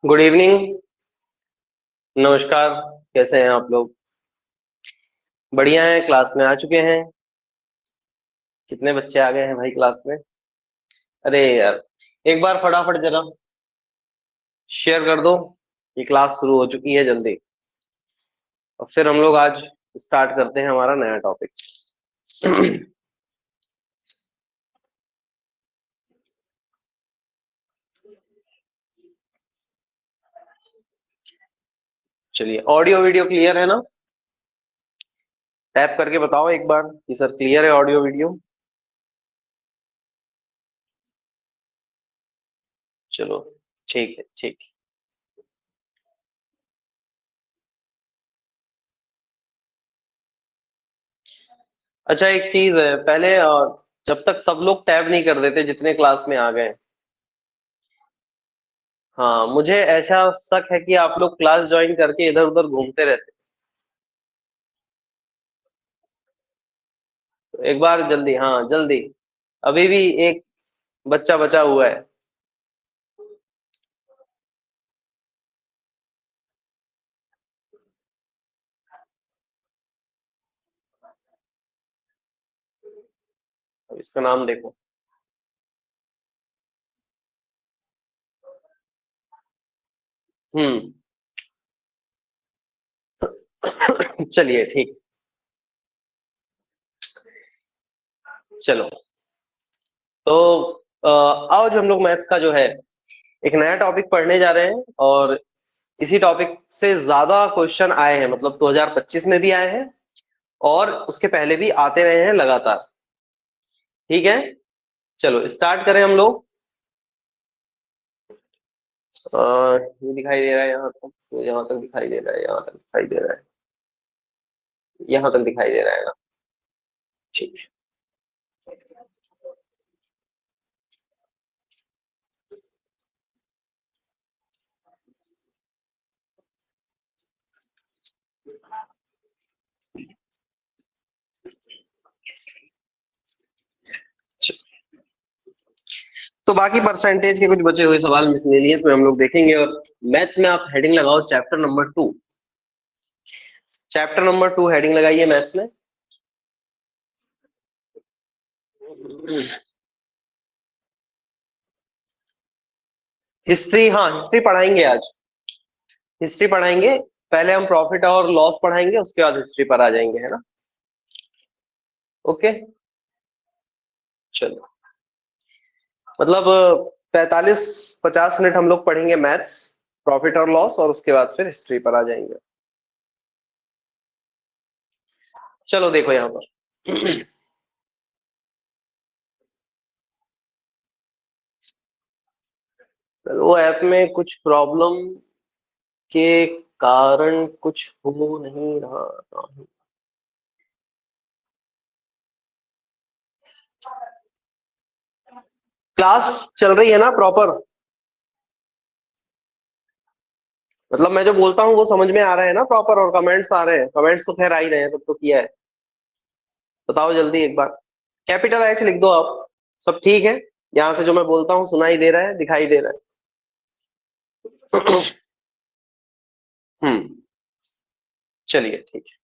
Good evening. नमस्कार। कैसे हैं आप लोग? बढ़िया हैं, क्लास में आ चुके हैं। कितने बच्चे आ गए हैं भाई क्लास में? अरे यार, एक बार फटाफट जरा शेयर कर दो कि क्लास शुरू हो चुकी है जल्दी। और फिर हम लोग आज स्टार्ट करते हैं हमारा नया टॉपिक। चलिए, ऑडियो वीडियो क्लियर है ना? टैप करके बताओ एक बार कि सर क्लियर है ऑडियो वीडियो। चलो, ठीक है, ठीक है। अच्छा, एक चीज है पहले, जब तक सब लोग टैब नहीं कर देते जितने क्लास में आ गए। हाँ, मुझे ऐसा शक है कि आप लोग क्लास ज्वाइन करके इधर उधर घूमते रहते। तो एक बार जल्दी, हाँ जल्दी। अभी भी एक बच्चा बचा हुआ है। अब इसका नाम देखो। हम्म। चलिए, ठीक। चलो, तो आज हम लोग मैथ्स का जो है एक नया टॉपिक पढ़ने जा रहे हैं। और इसी टॉपिक से ज्यादा क्वेश्चन आए हैं, मतलब 2025 में भी आए हैं और उसके पहले भी आते रहे हैं लगातार। ठीक है, चलो स्टार्ट करें हम लोग। ये दिखाई दे रहा है यहाँ तक, तो यहाँ तक दिखाई दे रहा है, यहाँ तक दिखाई दे रहा है, यहाँ तक दिखाई दे रहा है ना? ठीक। तो बाकी परसेंटेज के कुछ बचे हुए सवाल मिसलेनियस में हम लोग देखेंगे। और मैथ्स में आप हेडिंग लगाओ chapter number 2। Chapter number 2 heading लगाइए मैथ्स में। हिस्ट्री, हाँ हिस्ट्री पढ़ाएंगे आज। हिस्ट्री पढ़ाएंगे। पहले हम प्रॉफिट और लॉस पढ़ाएंगे, उसके बाद हिस्ट्री पर आ जाएंगे, है ना? ओके, चलो। मतलब 45-50 मिनट हम लोग पढ़ेंगे मैथ्स, प्रॉफिट और लॉस, और उसके बाद फिर हिस्ट्री पर आ जाएंगे। चलो देखो यहाँ पर। वो ऐप में कुछ प्रॉब्लम के कारण कुछ हो नहीं रहा। क्लास चल रही है ना प्रॉपर? मतलब मैं जो बोलता हूँ वो समझ में आ रहा है ना प्रॉपर? और कमेंट्स आ रहे हैं? कमेंट्स तो खैर आ ही रहे हैं, तब तो किया है। बताओ जल्दी एक बार। कैपिटल एच लिख दो आप। सब ठीक है? यहाँ से जो मैं बोलता हूँ सुनाई दे रहा है, दिखाई दे रहा है? हम्म। चलिए, ठीक है।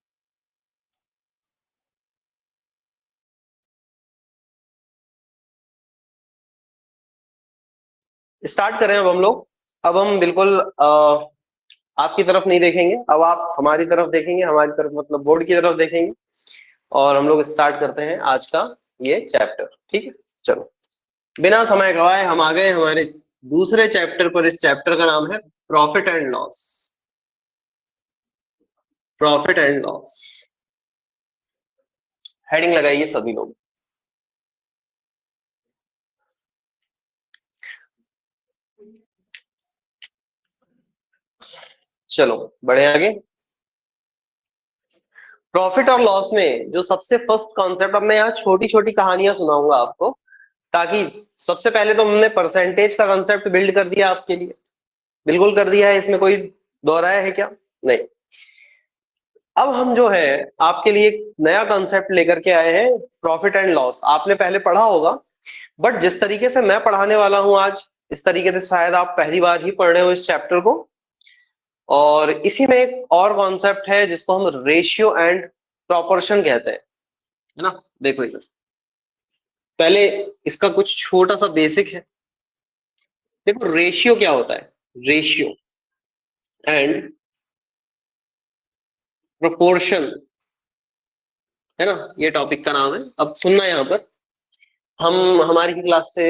स्टार्ट करें अब हम लोग। अब हम बिल्कुल आपकी तरफ नहीं देखेंगे, अब आप हमारी तरफ देखेंगे, हमारी तरफ मतलब बोर्ड की तरफ देखेंगे, और हम लोग स्टार्ट करते हैं आज का ये चैप्टर। ठीक है, चलो बिना समय गवाए हम आ गए हमारे दूसरे चैप्टर पर। इस चैप्टर का नाम है profit and loss. Profit and loss heading लगाइए सभी लोग। चलो बढ़े आगे। प्रॉफिट और लॉस में जो सबसे फर्स्ट कॉन्सेप्ट, अब मैं यहाँ छोटी छोटी कहानियां सुनाऊंगा आपको, ताकि सबसे पहले तो हमने परसेंटेज का कॉन्सेप्ट बिल्ड कर दिया आपके लिए, बिल्कुल कर दिया है, इसमें कोई दोहराया है क्या? नहीं। अब हम जो है आपके लिए एक नया कॉन्सेप्ट लेकर के आए हैं, प्रॉफिट एंड लॉस। आपने पहले पढ़ा होगा, बट जिस तरीके से मैं पढ़ाने वाला हूं आज, इस तरीके से शायद आप पहली बार ही पढ़ रहे हो इस चैप्टर को। और इसी में एक और कॉन्सेप्ट है जिसको हम रेशियो एंड प्रॉपोर्शन कहते हैं, है ना। देखो इधर पहले इसका कुछ छोटा सा बेसिक है। देखो रेशियो क्या होता है, रेशियो एंड प्रोपोर्शन, है ना, ये टॉपिक का नाम है। अब सुनना यहाँ पर, हम हमारी क्लास से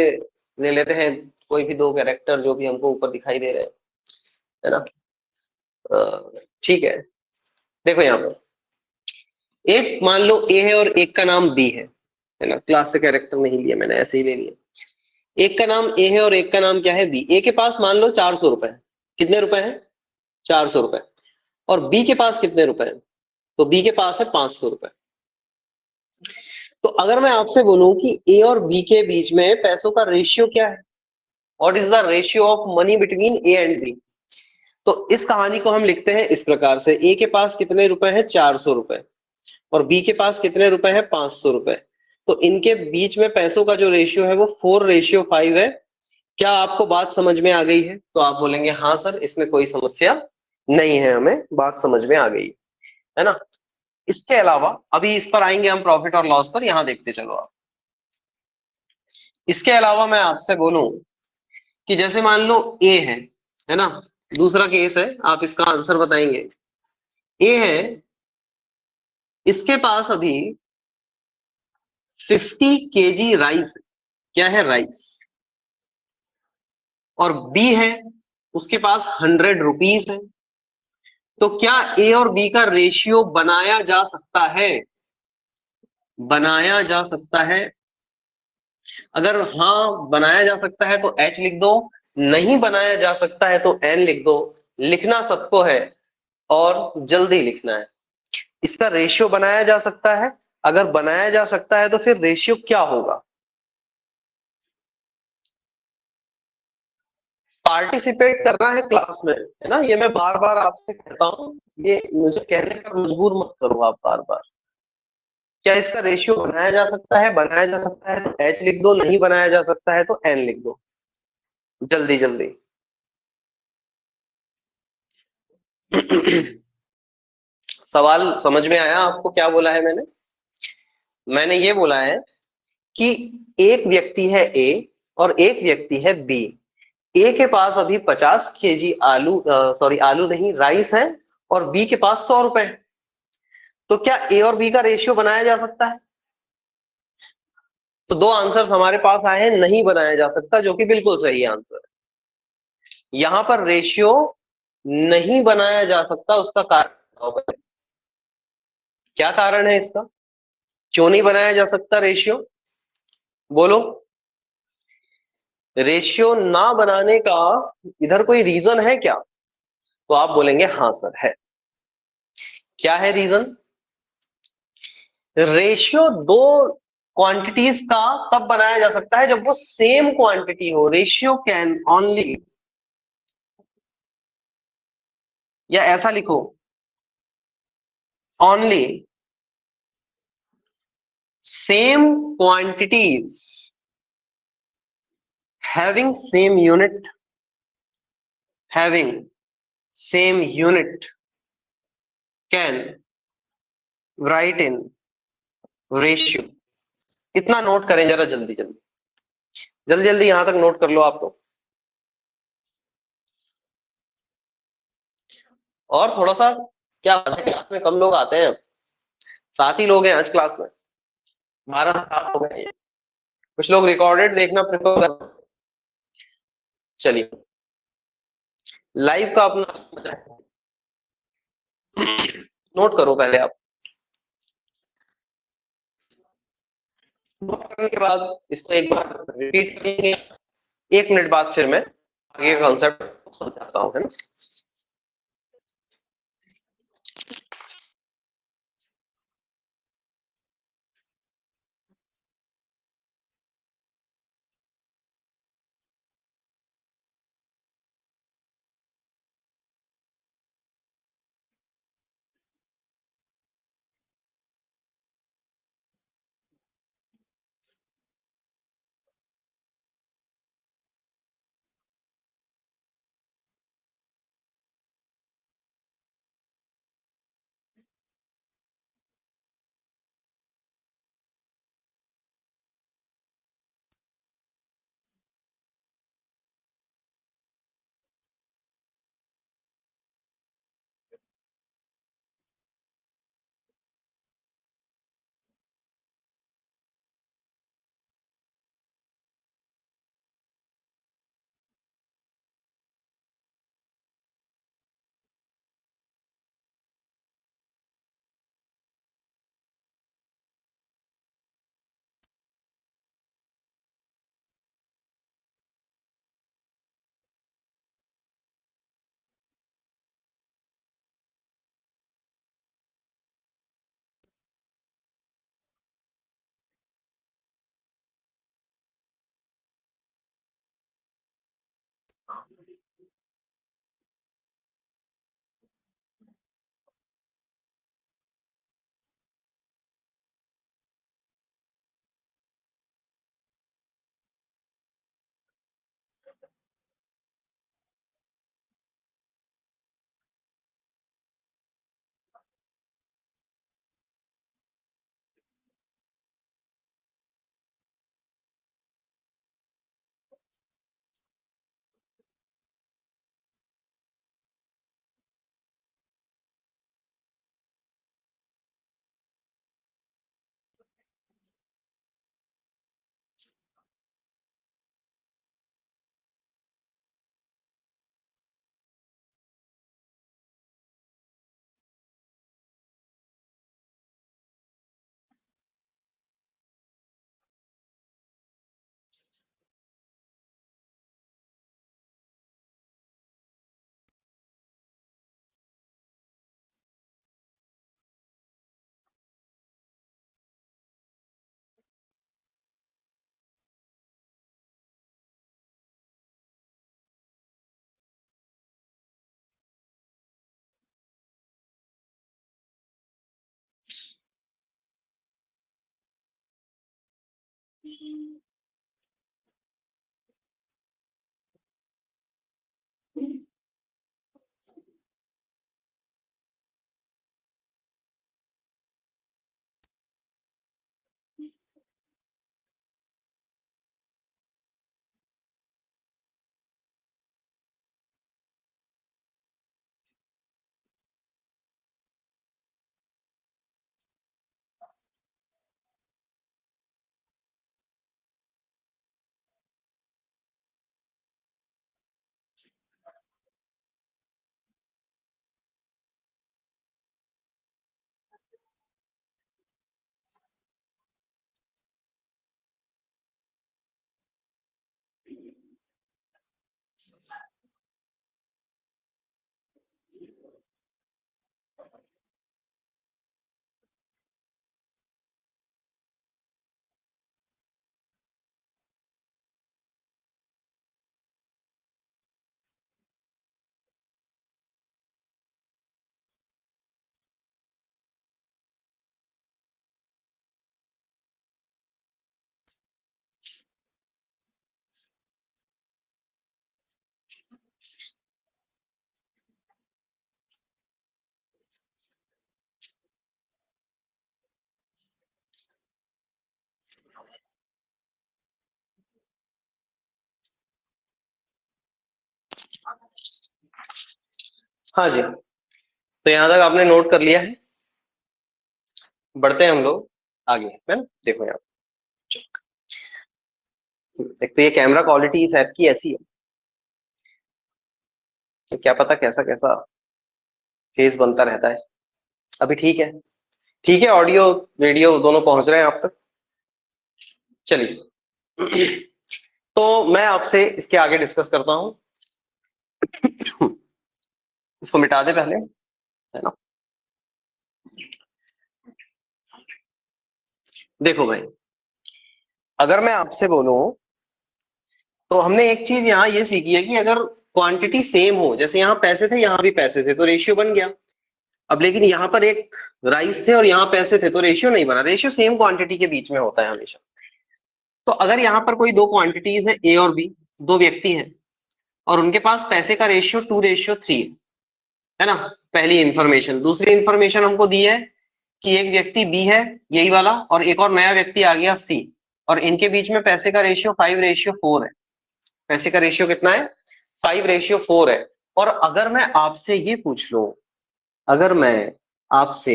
ले लेते हैं कोई भी दो कैरेक्टर जो भी हमको ऊपर दिखाई दे रहे हैं, है ना। ठीक है, देखो यहाँ पर एक मान लो ए है और एक का नाम बी है ना। क्लास से कैरेक्टर नहीं लिया मैंने, ऐसे ही ले लिया। एक का नाम ए है और एक का नाम क्या है, बी। ए के पास मान लो 400 रुपए है। कितने रुपए हैं? 400 रुपए। और बी के पास कितने रुपए हैं? तो बी के पास है 500 रुपए। तो अगर मैं आपसे बोलूं कि ए और बी के बीच में पैसों का रेशियो क्या है, what is the ratio of money between A and B, तो इस कहानी को हम लिखते हैं इस प्रकार से। ए के पास कितने रुपए हैं? 400 रुपए। और बी के पास कितने रुपए हैं? 500 रुपए। तो इनके बीच में पैसों का जो रेशियो है वो 4:5 है। क्या आपको बात समझ में आ गई है? तो आप बोलेंगे हाँ सर, इसमें कोई समस्या नहीं है, हमें बात समझ में आ गई, है ना। इसके अलावा अभी इस पर आएंगे हम, प्रॉफिट और लॉस पर, यहां देखते चलो आप। इसके अलावा मैं आपसे बोलूं कि जैसे मान लो ए है ना, दूसरा केस है, आप इसका आंसर बताएंगे। ए है, इसके पास अभी 50 kg राइस है। क्या है? राइस। और बी है, उसके पास 100 रुपीज है। तो क्या ए और बी का रेशियो बनाया जा सकता है? बनाया जा सकता है? अगर हाँ बनाया जा सकता है तो एच लिख दो, नहीं बनाया जा सकता है तो एन लिख दो। लिखना सबको है और जल्दी लिखना है। इसका रेशियो बनाया जा सकता है। अगर बनाया जा सकता है तो फिर रेशियो क्या होगा? पार्टिसिपेट करना है क्लास में, है ना। ये मैं बार बार आपसे कहता हूँ, ये मुझे कहने पर मजबूर मत करो आप बार बार। क्या इसका रेशियो बनाया जा सकता है? बनाया जा सकता है तो एच लिख दो, नहीं बनाया जा सकता है तो एन लिख दो। जल्दी जल्दी। सवाल समझ में आया आपको? क्या बोला है मैंने? मैंने ये बोला है कि एक व्यक्ति है ए और एक व्यक्ति है बी। ए के पास अभी 50 kg आलू, सॉरी आलू नहीं, राइस है, और बी के पास 100 रुपए है। तो क्या ए और बी का रेशियो बनाया जा सकता है? तो दो आंसर्स हमारे पास आए हैं, नहीं बनाया जा सकता, जो कि बिल्कुल सही आंसर है। यहां पर रेशियो नहीं बनाया जा सकता, उसका कारण क्या? कारण है इसका, क्यों नहीं बनाया जा सकता रेशियो? बोलो। रेशियो ना बनाने का इधर कोई रीजन है क्या? तो आप बोलेंगे हाँ सर है। क्या है रीजन? रेशियो दो क्वांटिटीज का तब बनाया जा सकता है जब वो सेम क्वांटिटी हो। रेशियो कैन ओनली, या ऐसा लिखो, only same quantities having same unit, having same unit can write in ratio. इतना नोट करें जरा, जल्दी जल्दी जल्दी जल्दी, यहां तक नोट कर लो आप लोग। और थोड़ा सा क्या बात है, क्लास में कम लोग आते हैं, 7 ही लोग हैं आज क्लास में, 12 से 7 लोग हैं। कुछ लोग रिकॉर्डेड देखना प्रेफर कर, चलिए लाइव का अपना नोट करो पहले आप। नोट करने के बाद इसको एक बार रिपीट करेंगे, 1 मिनट बाद फिर मैं आगे का कॉन्सेप्ट समझाता हूँ, है ना। हाँ जी, तो यहां तक आपने नोट कर लिया है। बढ़ते हैं हम लोग आगे, है ना। देखो यहाँ, एक तो ये कैमरा क्वालिटी इस ऐप की ऐसी है, तो क्या पता कैसा कैसा फेस बनता रहता है। अभी ठीक है, ठीक है, ऑडियो वीडियो दोनों पहुंच रहे हैं आप तक। चलिए, तो मैं आपसे इसके आगे डिस्कस करता हूं। इसको मिटा दे पहले, है ना। देखो भाई, अगर मैं आपसे बोलूं तो हमने एक चीज यहाँ ये सीखी है कि अगर क्वांटिटी सेम हो, जैसे यहाँ पैसे थे यहाँ भी पैसे थे, तो रेशियो बन गया। अब लेकिन यहाँ पर एक राइस थे और यहाँ पैसे थे, तो रेशियो नहीं बना। रेशियो सेम क्वांटिटी के बीच में होता है हमेशा। तो अगर यहाँ पर कोई दो क्वांटिटीज है, ए और बी, दो व्यक्ति हैं, और उनके पास पैसे का रेशियो 2:3 है ना, पहली इंफॉर्मेशन। दूसरी इंफॉर्मेशन हमको दी है कि एक व्यक्ति बी है, यही वाला, और एक और नया व्यक्ति आ गया सी, और इनके बीच में पैसे का रेशियो 5:4 है। पैसे का रेशियो कितना है? 5:4 है। और अगर मैं आपसे ये पूछ लूं, अगर मैं आपसे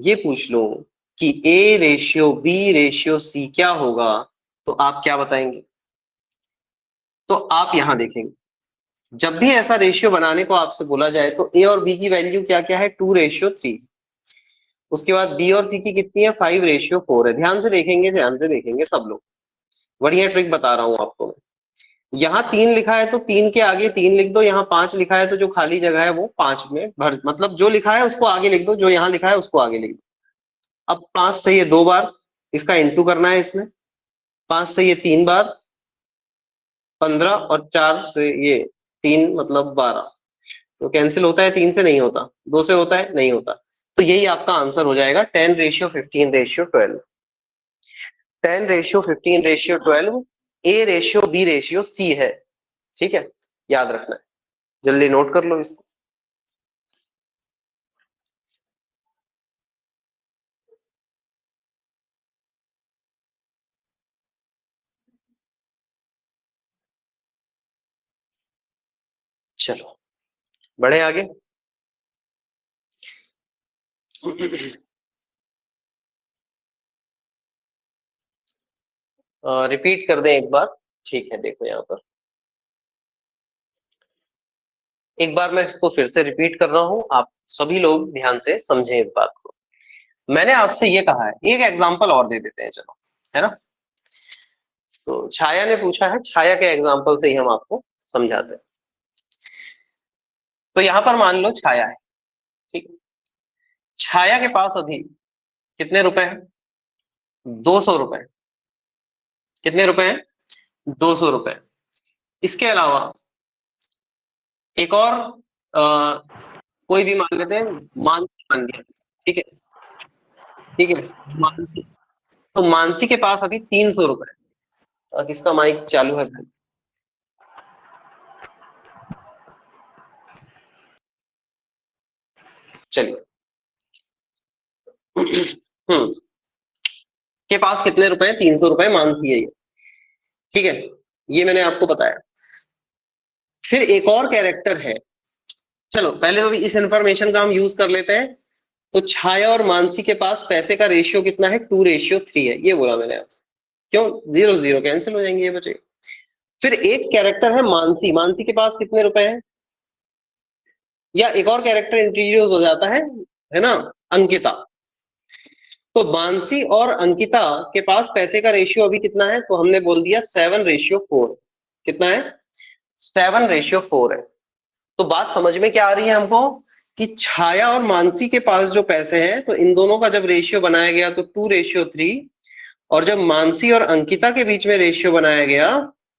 ये पूछ लूं कि A ratio B ratio C क्या होगा, तो आप क्या बताएंगे? तो आप यहां देखेंगे, जब भी ऐसा रेशियो बनाने को आपसे बोला जाए तो ए और बी की वैल्यू क्या क्या है? 2:3। उसके बाद बी और सी की कितनी है? 5:4 है। ध्यान से देखेंगे, ध्यान से देखेंगे सब लोग, बढ़िया ट्रिक बता रहा हूं आपको मैं। यहाँ 3 लिखा है तो 3 के आगे 3 लिख दो, यहाँ 5 लिखा है तो जो खाली जगह है वो 5 में भर, मतलब जो लिखा है उसको आगे लिख दो, जो यहाँ लिखा है उसको आगे लिख दो। अब 5 से ये 2 बार, इसका इंटू करना है इसमें। 5 से ये 3 बार, 15, और 4 से ये 3, मतलब 12। तो कैंसिल होता है? 3 से नहीं होता। 2 से होता है? नहीं होता। तो यही आपका आंसर हो जाएगा 10:15:12। 10:15:12 A ratio B ratio C है। ठीक है, याद रखना है, जल्दी नोट कर लो इसको। चलो बढ़े आगे। रिपीट कर दें एक बार। ठीक है, देखो यहाँ पर एक बार मैं इसको फिर से रिपीट कर रहा हूं, आप सभी लोग ध्यान से समझें इस बात को। मैंने आपसे ये कहा है, एक एग्जांपल और दे देते हैं, चलो, है ना। तो छाया ने पूछा है, छाया के एग्जांपल से ही हम आपको समझाते हैं। तो यहां पर मान लो छाया है, ठीक है। छाया के पास अभी कितने रुपए हैं? 200 रुपए। कितने रुपए हैं? 200 रुपए। इसके अलावा एक और कोई भी मान लेते हैं, मानसी मान लिया, ठीक है। ठीक है, मानसी। तो मानसी के पास अभी 300 रुपए। किसका माइक चालू है भाई? चलिए। के पास कितने रुपए हैं? 300 रुपए। मानसी है ये, ठीक है, ये मैंने आपको बताया। फिर एक और कैरेक्टर है, चलो पहले तो इस इंफॉर्मेशन का हम यूज कर लेते हैं। तो छाया और मानसी के पास पैसे का रेशियो कितना है? 2:3 है, ये बोला मैंने आपसे। क्यों? 0 0 कैंसिल हो जाएंगे, ये बचे। फिर एक कैरेक्टर है मानसी, मानसी के पास कितने रुपए हैं? या एक और कैरेक्टर इंट्रोड्यूस हो जाता है ना, अंकिता। तो मानसी और अंकिता के पास पैसे का रेशियो अभी कितना है? तो हमने बोल दिया 7:4। कितना है? 7:4 है। तो बात समझ में क्या आ रही है हमको कि छाया और मानसी के पास जो पैसे हैं, तो इन दोनों का जब रेशियो बनाया गया तो 2:3, और जब मानसी और अंकिता के बीच में रेशियो बनाया गया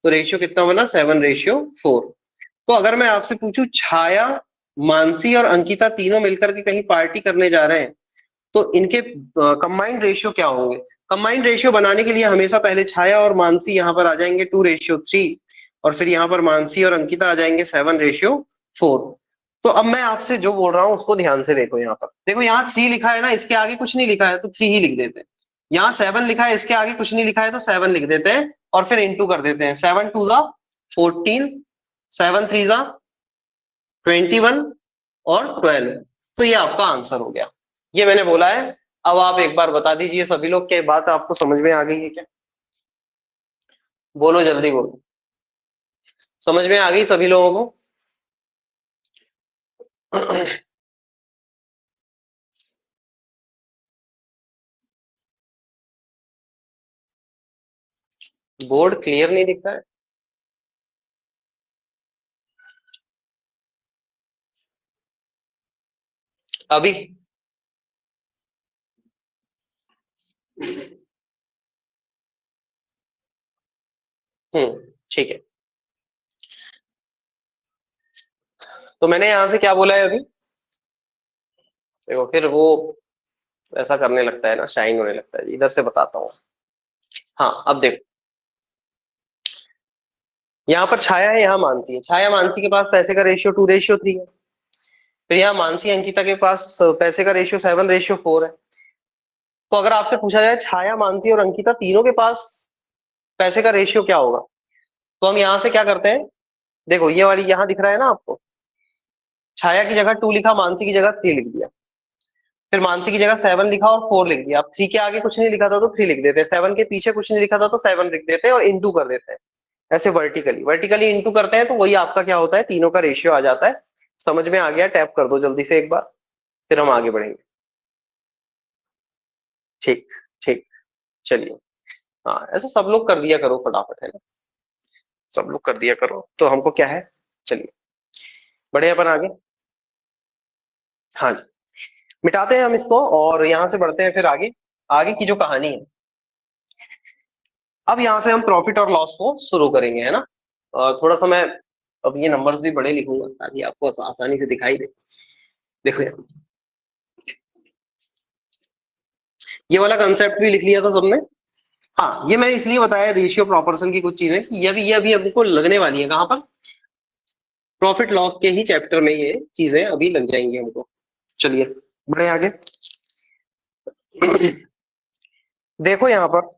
तो रेशियो कितना बना? 7:4। तो अगर मैं आपसे पूछूं, छाया, मानसी और अंकिता तीनों मिलकर के कहीं पार्टी करने जा रहे हैं, तो इनके कंबाइंड रेशियो क्या होंगे? कंबाइंड रेशियो बनाने के लिए हमेशा पहले छाया और मानसी यहाँ पर आ जाएंगे 2:3, और फिर यहाँ पर मानसी और अंकिता आ जाएंगे 7:4। तो अब मैं आपसे जो बोल रहा हूँ उसको ध्यान से देखो। यहाँ पर देखो, यहाँ 3 लिखा है ना, इसके आगे कुछ नहीं लिखा है तो 3 ही लिख देते हैं। यहाँ 7 लिखा है, इसके आगे कुछ नहीं लिखा है तो 7 लिख देते हैं, और फिर इंटू कर देते हैं। 7 2 जा 14, 7 3 जा 21, और 12। तो ये आपका आंसर हो गया, ये मैंने बोला है। अब आप एक बार बता दीजिए सभी लोग, क्या बात आपको समझ में आ गई है क्या? बोलो जल्दी बोलो, समझ में आ गई सभी लोगों को? बोर्ड क्लियर नहीं दिख रहा है अभी? ठीक है। तो मैंने यहां से क्या बोला है अभी? देखो फिर वो ऐसा करने लगता है ना, शाइन होने लगता है, इधर से बताता हूँ। हाँ अब देखो, यहाँ पर छाया है, यहाँ मानसी है। छाया मानसी के पास पैसे का रेशियो 2:3 है। फिर यहाँ मानसी अंकिता के पास पैसे का रेशियो 7:4 है। तो अगर आपसे पूछा जाए छाया मानसी और अंकिता तीनों के पास पैसे का रेशियो क्या होगा, तो हम यहाँ से क्या करते हैं, देखो ये वाली यहाँ दिख रहा है ना आपको, छाया की जगह 2 लिखा, मानसी की जगह 3 लिख दिया। फिर मानसी की जगह 7 लिखा और 4 लिख दिया। अब 3 के आगे कुछ नहीं लिखा था तो 3 लिख देते हैं, 7 के पीछे कुछ नहीं लिखा था तो 7 लिख देते हैं और इंटू कर देते हैं। ऐसे वर्टिकली वर्टिकली इंटू करते हैं तो वही आपका क्या होता है, तीनों का रेशियो आ जाता है। समझ में आ गया? टैप कर दो जल्दी से एक बार, फिर हम आगे बढ़ेंगे। ठीक ठीक, चलिए। हाँ ऐसा सब लोग कर दिया करो फटाफट, है ना, सब लोग कर दिया करो तो हमको क्या है। चलिए बढ़े अपन आगे। हाँ जी, मिटाते हैं हम इसको और यहां से बढ़ते हैं फिर आगे, आगे की जो कहानी है। अब यहां से हम प्रॉफिट और लॉस को शुरू करेंगे, है ना। थोड़ा सा मैं अब ये नंबर्स भी बड़े लिखूंगा ताकि आपको आसानी से दिखाई दे। देखो ये वाला कंसेप्ट भी लिख लिया था सबने। हाँ ये मैंने इसलिए बताया रेशियो प्रोपोर्शन की कुछ चीजें, ये भी हमको लगने वाली है कहाँ पर, प्रॉफिट लॉस के ही चैप्टर में ये चीजें अभी लग जाएंगी हमको। चलिए बढ़े आगे। देखो यहां पर,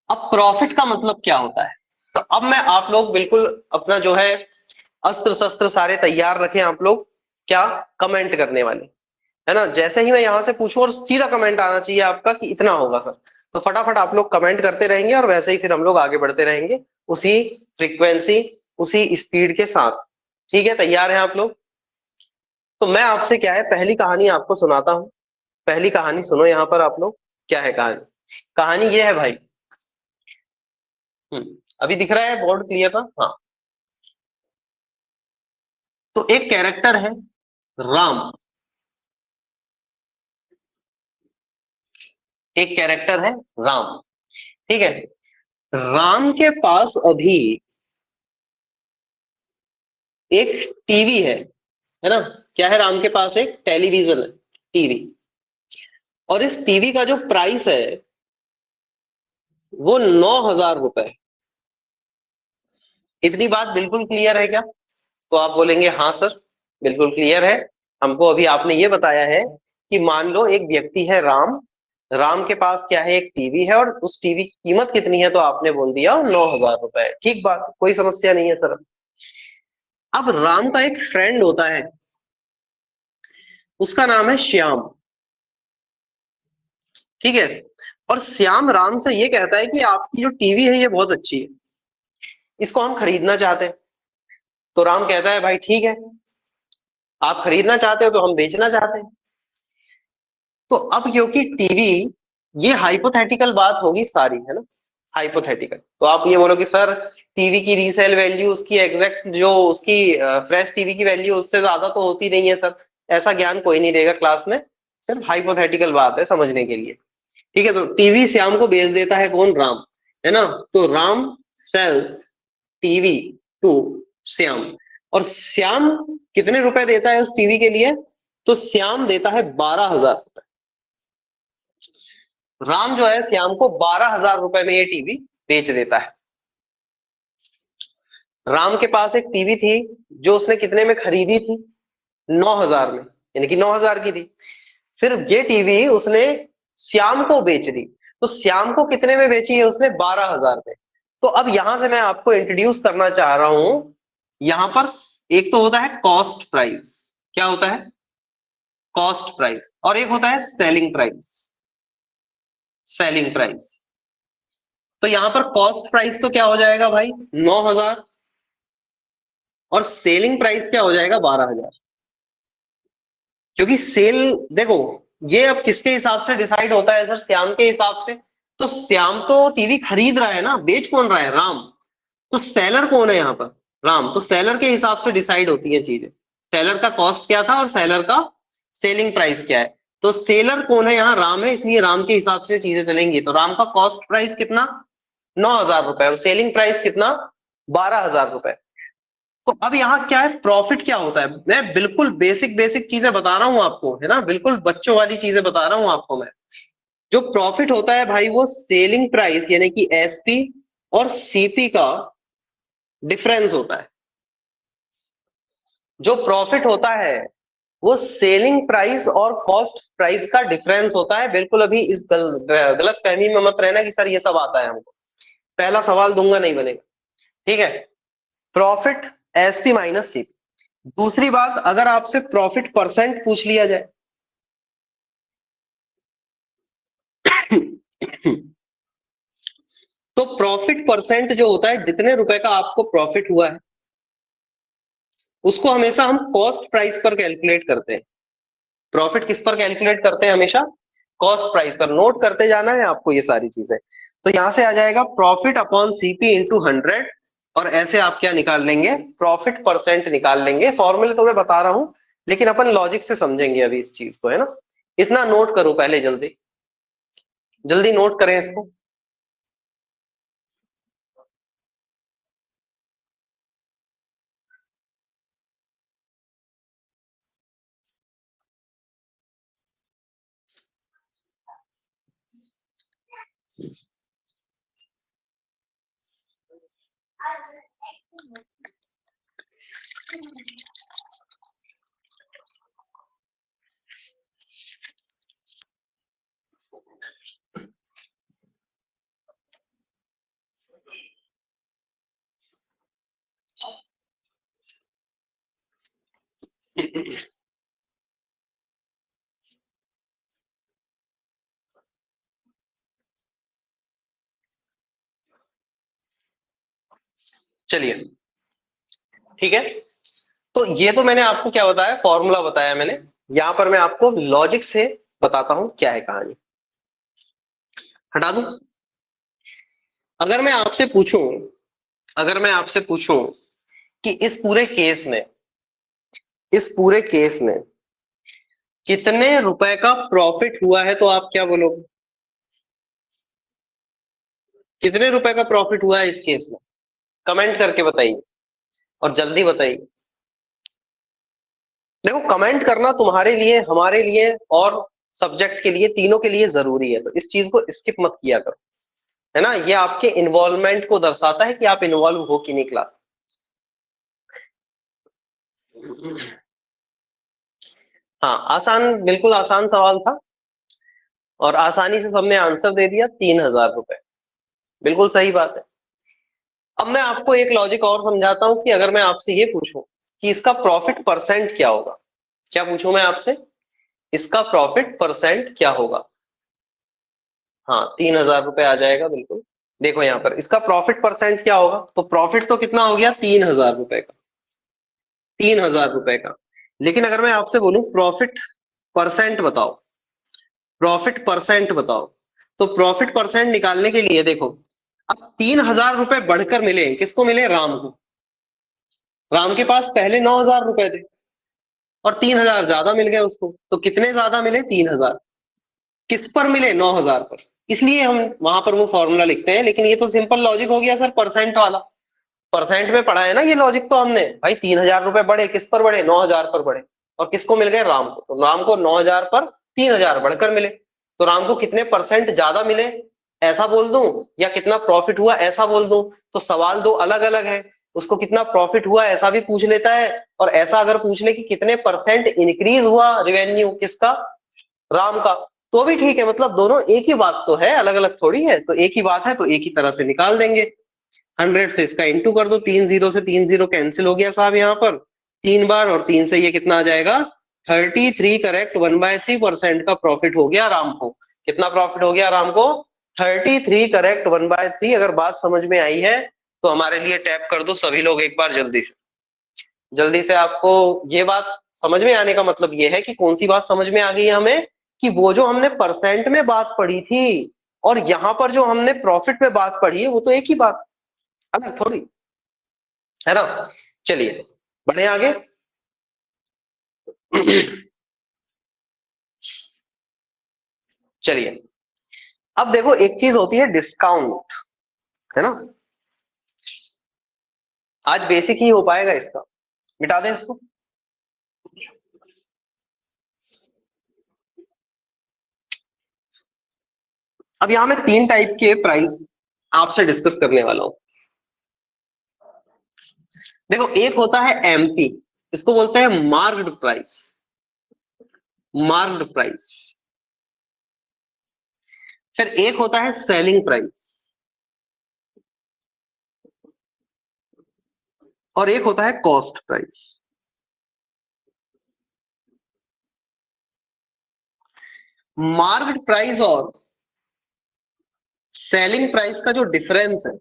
अब प्रॉफिट का मतलब क्या होता है, तो अब मैं आप लोग बिल्कुल अपना जो है अस्त्र शस्त्र सारे तैयार रखें आप लोग, क्या कमेंट करने वाले, है ना। जैसे ही मैं यहां से पूछूं और सीधा कमेंट आना चाहिए आपका कि इतना होगा सर, तो फटाफट आप लोग कमेंट करते रहेंगे और वैसे ही फिर हम लोग आगे बढ़ते रहेंगे उसी फ्रीक्वेंसी उसी स्पीड के साथ। ठीक है, तैयार हैं आप लोग? तो मैं आपसे क्या है, पहली कहानी आपको सुनाता हूं। पहली कहानी सुनो यहाँ पर आप लोग। क्या है कहानी? कहानी ये है भाई। अभी दिख रहा है बोर्ड क्लियर था? हाँ। तो एक कैरेक्टर है राम, एक कैरेक्टर है राम, ठीक है। राम के पास अभी एक टीवी है ना। क्या है राम के पास? एक टेलीविजन है, टीवी। और इस टीवी का जो प्राइस है वो 9,000 रुपए। इतनी बात बिल्कुल क्लियर है क्या? तो आप बोलेंगे हाँ सर बिल्कुल क्लियर है। हमको अभी आपने ये बताया है कि मान लो एक व्यक्ति है राम, राम के पास क्या है, एक टीवी है और उस टीवी की कीमत कितनी है, तो आपने बोल दिया 9,000 रुपए। ठीक बात, कोई समस्या नहीं है सर। अब राम का एक फ्रेंड होता है, उसका नाम है श्याम, ठीक है। और श्याम राम से ये कहता है कि आपकी जो टीवी है ये बहुत अच्छी है, इसको हम खरीदना चाहते हैं। तो राम कहता है भाई ठीक है, आप खरीदना चाहते हो तो हम बेचना चाहते हैं। तो अब क्योंकि टीवी, ये हाइपोथेटिकल बात होगी सारी, है ना, हाइपोथेटिकल। तो आप ये बोलो कि सर टीवी की रीसेल वैल्यू उसकी एग्जैक्ट जो उसकी फ्रेश टीवी की वैल्यू उससे ज्यादा तो होती नहीं है सर, ऐसा ज्ञान कोई नहीं देगा क्लास में, सिर्फ हाइपोथेटिकल बात है समझने के लिए। ठीक है, तो टीवी श्याम को बेच देता है कौन? राम, है ना। तो Ram sells TV to Shyam, और श्याम कितने रुपए देता है उस टीवी के लिए? तो श्याम देता है 12,000। राम जो है श्याम को 12,000 रुपए में ये टीवी बेच देता है। राम के पास एक टीवी थी जो उसने कितने में खरीदी थी? 9,000 में, यानी कि 9,000 की थी। फिर ये टीवी उसने श्याम को बेच दी, तो श्याम को कितने में बेची है उसने? 12,000 में। तो अब यहां से मैं आपको इंट्रोड्यूस करना चाह रहा हूं, यहां पर एक तो होता है कॉस्ट प्राइस, क्या होता है? कॉस्ट प्राइस, और एक होता है सेलिंग प्राइस, सेलिंग प्राइस। तो यहां पर कॉस्ट प्राइस तो क्या हो जाएगा भाई 9,000, और सेलिंग प्राइस क्या हो जाएगा 12,000। क्योंकि सेल, देखो ये अब किसके हिसाब से डिसाइड होता है सर? श्याम के हिसाब से। तो श्याम तो टीवी खरीद रहा है ना, बेच कौन रहा है? राम। तो सेलर कौन है यहाँ पर? राम। तो सेलर के हिसाब से डिसाइड होती है चीजें। सेलर का कॉस्ट क्या था और सेलर का सेलिंग प्राइस क्या है। तो सेलर कौन है यहाँ? राम है, इसलिए राम के हिसाब से चीजें चलेंगी। तो राम का कॉस्ट प्राइस कितना? 9,000 रुपए, और सेलिंग प्राइस कितना? 12,000 रुपए। तो अब यहाँ क्या है, प्रॉफिट क्या होता है? मैं बिल्कुल बेसिक बेसिक चीजें बता रहा हूं आपको, है ना, बिल्कुल बच्चों वाली चीजें बता रहा हूं आपको मैं। जो प्रॉफिट होता है भाई, वो सेलिंग प्राइस यानी कि एसपी और सीपी का डिफरेंस होता है। जो प्रॉफिट होता है वो सेलिंग प्राइस और कॉस्ट प्राइस का डिफरेंस होता है। बिल्कुल अभी इस गलत फहमी में मत रहना कि सर ये सब आता है हमको, पहला सवाल दूंगा नहीं बनेगा, ठीक है? Profit SP minus CP. दूसरी बात, अगर आपसे प्रॉफिट परसेंट पूछ लिया जाए तो प्रॉफिट परसेंट जो होता है, जितने रुपए का आपको प्रॉफिट हुआ है उसको हमेशा हम कॉस्ट प्राइस पर कैलकुलेट करते हैं। प्रॉफिट किस पर कैलकुलेट करते हैं? हमेशा कॉस्ट प्राइस पर। नोट करते जाना है आपको ये सारी चीजें। तो यहां से आ जाएगा प्रॉफिट अपॉन सीपी इंटू 100, और ऐसे आप क्या निकाल लेंगे? प्रॉफिट परसेंट निकाल लेंगे। फॉर्मूले तो मैं बता रहा हूं, लेकिन अपन लॉजिक से समझेंगे अभी इस चीज को, है ना। इतना नोट करो पहले, जल्दी जल्दी नोट करें इसको। चलिए, ठीक है। तो ये तो मैंने आपको क्या बताया, फॉर्मूला बताया मैंने। यहां पर मैं आपको लॉजिक से बताता हूं क्या है कहानी। हटा दूं? अगर मैं आपसे पूछूं, अगर मैं आपसे पूछूं कि इस पूरे केस में कितने रुपए का प्रॉफिट हुआ है, तो आप क्या बोलोगे? कितने रुपए का प्रॉफिट हुआ है इस केस में? कमेंट करके बताइए, और जल्दी बताइए। देखो, कमेंट करना तुम्हारे लिए, हमारे लिए और सब्जेक्ट के लिए, तीनों के लिए जरूरी है। तो इस चीज को स्किप मत किया करो, है ना। ये आपके इन्वॉल्वमेंट को दर्शाता है कि आप इन्वॉल्व हो कि नहीं क्लास। हाँ, आसान, बिल्कुल आसान सवाल था, और आसानी से सबने आंसर दे दिया। 3,000 रुपए, बिल्कुल सही बात है। अब मैं आपको एक लॉजिक और समझाता हूं कि अगर मैं आपसे ये पूछूं कि इसका प्रॉफिट परसेंट क्या होगा। क्या पूछूं मैं आपसे? इसका प्रॉफिट परसेंट क्या होगा? हाँ, 3,000 रुपए आ जाएगा, बिल्कुल। देखो यहाँ पर इसका प्रॉफिट परसेंट क्या होगा, तो प्रॉफिट तो कितना हो गया 3,000 रुपए का, 3,000 रुपए का। लेकिन अगर मैं आपसे बोलूं प्रॉफिट परसेंट बताओ, प्रॉफिट परसेंट बताओ, तो प्रॉफिट परसेंट निकालने के लिए देखो, अब 3,000 रुपए बढ़कर मिले, किसको मिले? राम को। राम के पास पहले 9,000 रुपए थे, और 3,000 ज्यादा मिल गए उसको। तो कितने ज्यादा मिले? 3,000। किस पर मिले? 9,000 पर। इसलिए हम वहां पर वो फॉर्मूला लिखते हैं। लेकिन ये तो सिंपल लॉजिक हो गया सर, परसेंट वाला। परसेंट में पढ़ा है ना ये लॉजिक तो हमने भाई। 3,000 रुपए बढ़े, किस पर बढ़े? 9,000 पर बढ़े, और किसको मिल गए? राम को। तो राम को 9,000 पर 3,000 बढ़कर मिले। तो राम को कितने परसेंट ज्यादा मिले ऐसा बोल दूं, या कितना प्रॉफिट हुआ ऐसा बोल दूं? तो सवाल दो अलग अलग है। उसको कितना प्रॉफिट हुआ ऐसा भी पूछ लेता है, और ऐसा अगर पूछ ले कि कितने परसेंट इंक्रीज हुआ रेवेन्यू, किसका? राम का, तो भी ठीक है। मतलब दोनों एक ही बात तो है, अलग अलग थोड़ी है। तो एक ही बात है, तो एक ही तरह से निकाल देंगे। 100 से इसका इंटू कर दो, 3 जीरो से 3 जीरो कैंसिल हो गया साहब यहाँ पर। 3 बार, और 3 से ये कितना आ जाएगा 33 करेक्ट 1/3% का प्रॉफिट हो गया राम को। कितना प्रॉफिट हो गया राम को 33 करेक्ट 1/3। अगर बात समझ में आई है तो हमारे लिए टैप कर दो सभी लोग एक बार जल्दी से। जल्दी से आपको ये बात समझ में आने का मतलब ये है कि कौन सी बात समझ में आ गई है हमें, कि वो जो हमने परसेंट में बात पढ़ी थी और यहां पर जो हमने प्रॉफिट में बात पढ़ी है वो तो एक ही बात है ना, थोड़ी है ना। चलिए बढ़े आगे। चलिए अब देखो एक चीज होती है डिस्काउंट, है ना। आज बेसिक ही हो पाएगा इसका, मिटा दें इसको। अब यहां मैं 3 टाइप के प्राइस आपसे डिस्कस करने वाला हूं। देखो एक होता है एमपी, इसको बोलते हैं मार्क्ड प्राइस, मार्क्ड प्राइस। फिर एक होता है सेलिंग प्राइस, और एक होता है कॉस्ट प्राइस। मार्क्ड प्राइस और सेलिंग प्राइस का जो डिफरेंस है,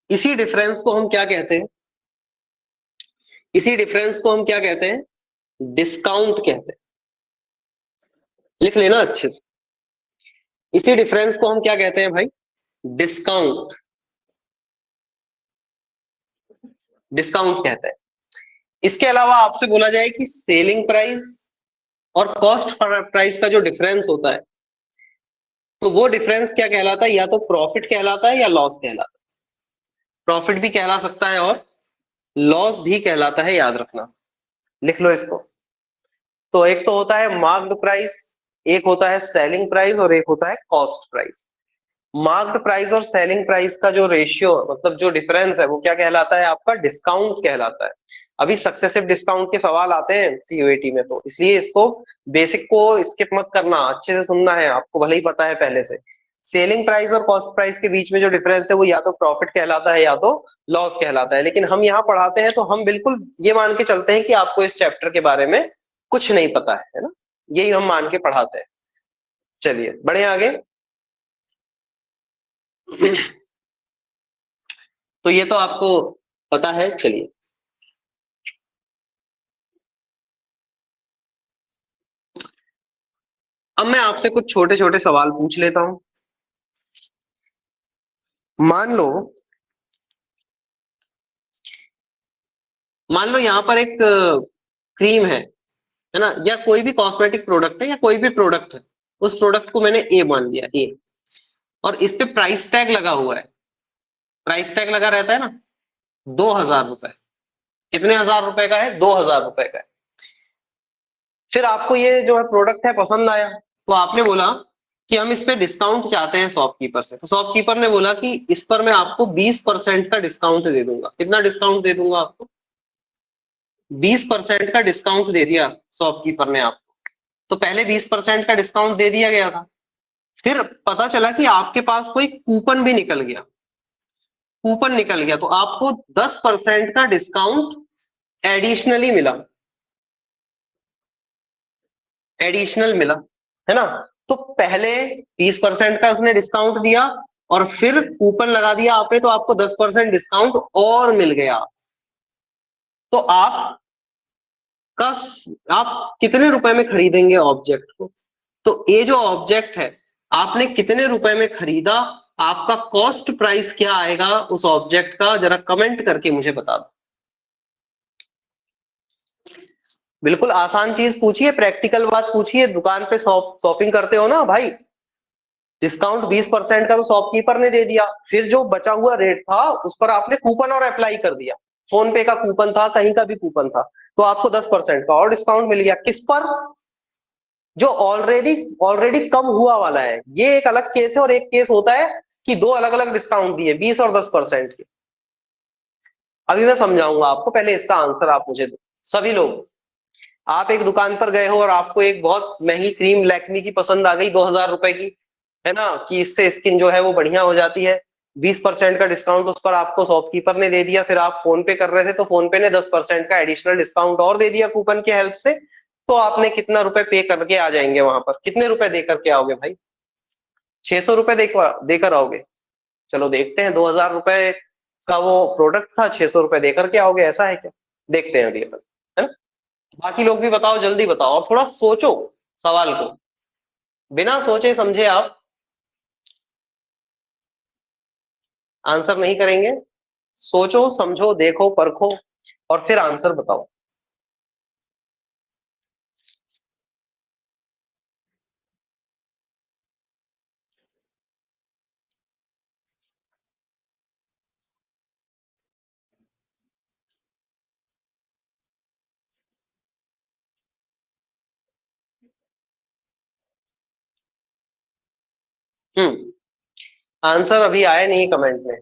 इसी डिफरेंस को हम क्या कहते हैं, इसी डिफरेंस को हम क्या कहते हैं डिस्काउंट कहते हैं। लिख लेना अच्छे से, इसी डिफरेंस को हम क्या कहते हैं भाई डिस्काउंट, डिस्काउंट कहते हैं। इसके अलावा आपसे बोला जाए कि सेलिंग प्राइस और कॉस्ट प्राइस का जो डिफरेंस होता है, तो वो डिफरेंस क्या कहलाता है, या तो प्रॉफिट कहलाता है या लॉस कहलाता है। प्रॉफिट भी कहला सकता है और लॉस भी कहलाता है, याद रखना, लिख लो इसको। तो एक तो होता है मार्क्ड प्राइस, एक होता है सेलिंग प्राइस और एक होता है कॉस्ट प्राइस। मार्क्ड प्राइस और सेलिंग प्राइस का जो रेशियो मतलब जो डिफरेंस है वो क्या कहलाता है आपका डिस्काउंट कहलाता है। अभी सक्सेसिव डिस्काउंट के सवाल आते हैं सीयूईटी में, तो इसलिए इसको बेसिक को स्किप मत करना, अच्छे से सुनना है, आपको भले ही पता है पहले से। सेलिंग प्राइस और कॉस्ट प्राइस के बीच में जो डिफरेंस है वो या तो प्रॉफिट कहलाता है या तो लॉस कहलाता है। लेकिन हम यहाँ पढ़ाते हैं तो हम बिल्कुल ये मान के चलते हैं कि आपको इस चैप्टर के बारे में कुछ नहीं पता है ना, यही हम मान के पढ़ाते हैं। चलिए बढ़े आगे। तो ये तो आपको पता है। चलिए अब मैं आपसे कुछ छोटे छोटे सवाल पूछ लेता हूं। मान लो, मान लो यहां पर एक क्रीम है ना, या कोई भी कॉस्मेटिक प्रोडक्ट है या कोई भी प्रोडक्ट है, उस प्रोडक्ट को मैंने ए मान लिया ए, और इस पे प्राइस टैग लगा हुआ है, प्राइस टैग लगा रहता है ना 2,000 रुपए। कितने हजार रुपए का है 2,000 रुपए का है। फिर आपको ये जो है प्रोडक्ट है पसंद आया, तो आपने बोला कि हम इस पे डिस्काउंट चाहते हैं शॉपकीपर से। तो शॉपकीपर ने बोला कि इस पर मैं आपको 20% का डिस्काउंट दे दूंगा। कितना डिस्काउंट दे दूंगा आपको 20% का डिस्काउंट दे दिया शॉपकीपर ने आपको। तो पहले 20% का डिस्काउंट दे दिया गया था, फिर पता चला कि आपके पास कोई कूपन भी निकल गया, कूपन निकल गया, तो आपको 10% का डिस्काउंट एडिशनली मिला, एडिशनल मिला, है ना। तो पहले 20% का उसने डिस्काउंट दिया और फिर कूपन लगा दिया आपने, तो आपको 10% डिस्काउंट और मिल गया। तो का आप कितने रुपए में खरीदेंगे ऑब्जेक्ट को। तो ये जो ऑब्जेक्ट है आपने कितने रुपए में खरीदा, आपका कॉस्ट प्राइस क्या आएगा उस ऑब्जेक्ट का, जरा कमेंट करके मुझे बता दो। बिल्कुल आसान चीज पूछिए, प्रैक्टिकल बात पूछिए। दुकान पे शॉपिंग करते हो ना भाई, डिस्काउंट 20% का तो शॉपकीपर ने दे दिया, फिर जो बचा हुआ रेट था उस पर आपने कूपन और अप्लाई कर दिया। फोन पे का कूपन था, कहीं का भी कूपन था, तो आपको 10% का और डिस्काउंट मिल गया। किस पर, जो ऑलरेडी ऑलरेडी कम हुआ वाला है। ये एक अलग केस है, और एक केस होता है कि दो अलग अलग डिस्काउंट दिए 20 और 10% के। अभी मैं समझाऊंगा आपको, पहले इसका आंसर आप मुझे दो। सभी लोग, आप एक दुकान पर गए हो और आपको एक बहुत महंगी क्रीम लैक्मी की पसंद आ गई 2,000 रुपए की, है ना, कि इससे स्किन जो है वो बढ़िया हो जाती है। 20% का डिस्काउंट उस पर आपको शॉपकीपर ने दे दिया, फिर आप फोन पे कर रहे थे तो फोन पे ने 10% का एडिशनल डिस्काउंट और दे दिया कूपन की हेल्प से, तो आपने कितना रुपए पे करके आ जाएंगे वहां पर? कितने रुपए दे करके आओगे भाई? 600 रुपए देकर आओगे? चलो देखते हैं, 2000 रुपए का वो प्रोडक्ट था, 600 रुपए देकर के आओगे, ऐसा है क्या? देखते हैं अभी अपन, है ना? बाकी लोग भी बताओ, जल्दी बताओ, और थोड़ा सोचो सवाल को, बिना सोचे समझे आप आंसर नहीं करेंगे। सोचो समझो देखो परखो और फिर आंसर बताओ। आंसर अभी आया नहीं कमेंट में।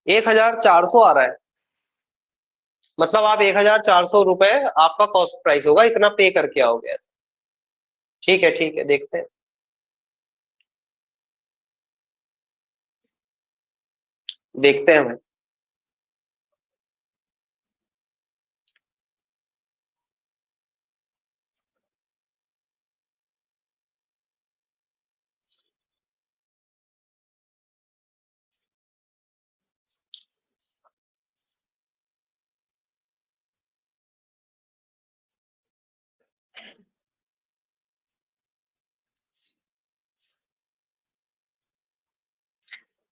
1400 आ रहा है, मतलब आप 1400 रुपए आपका कॉस्ट प्राइस होगा, इतना पे करके आओगे ऐसा? ठीक है देखते हैं। देखते हैं भाई।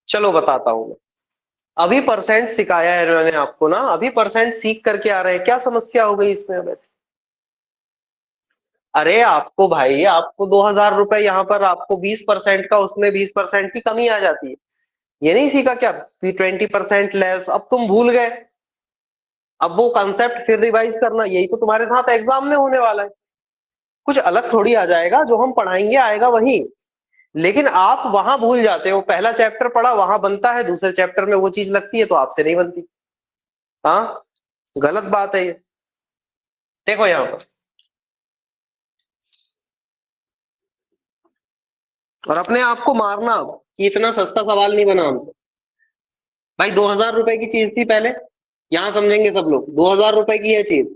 चलो बताता हूं मैं। अभी परसेंट सिखाया है मैंने आपको ना, अभी परसेंट सीख करके आ रहे हैं, क्या समस्या हो गई इसमें वैसे? अरे आपको भाई, आपको 2000 रुपए यहाँ पर आपको 20% का, उसमें 20% की कमी आ जाती है। ये नहीं सीखा क्या? 20% लेस, अब तुम भूल गए। अब वो कॉन्सेप्ट फिर रिवाइज करना, यही तो तुम्हारे साथ एग्जाम में होने वाला है। कुछ अलग थोड़ी आ जाएगा, जो हम पढ़ाएंगे आएगा वही। लेकिन आप वहां भूल जाते हो, पहला चैप्टर पढ़ा वहां बनता है, दूसरे चैप्टर में वो चीज लगती है तो आपसे नहीं बनती। हाँ, गलत बात है ये। देखो यहाँ पर, और अपने आप को मारना कि इतना सस्ता सवाल नहीं बना हमसे। भाई 2000 रुपए की चीज थी पहले, यहां समझेंगे सब लोग, 2000 रुपए की है चीज,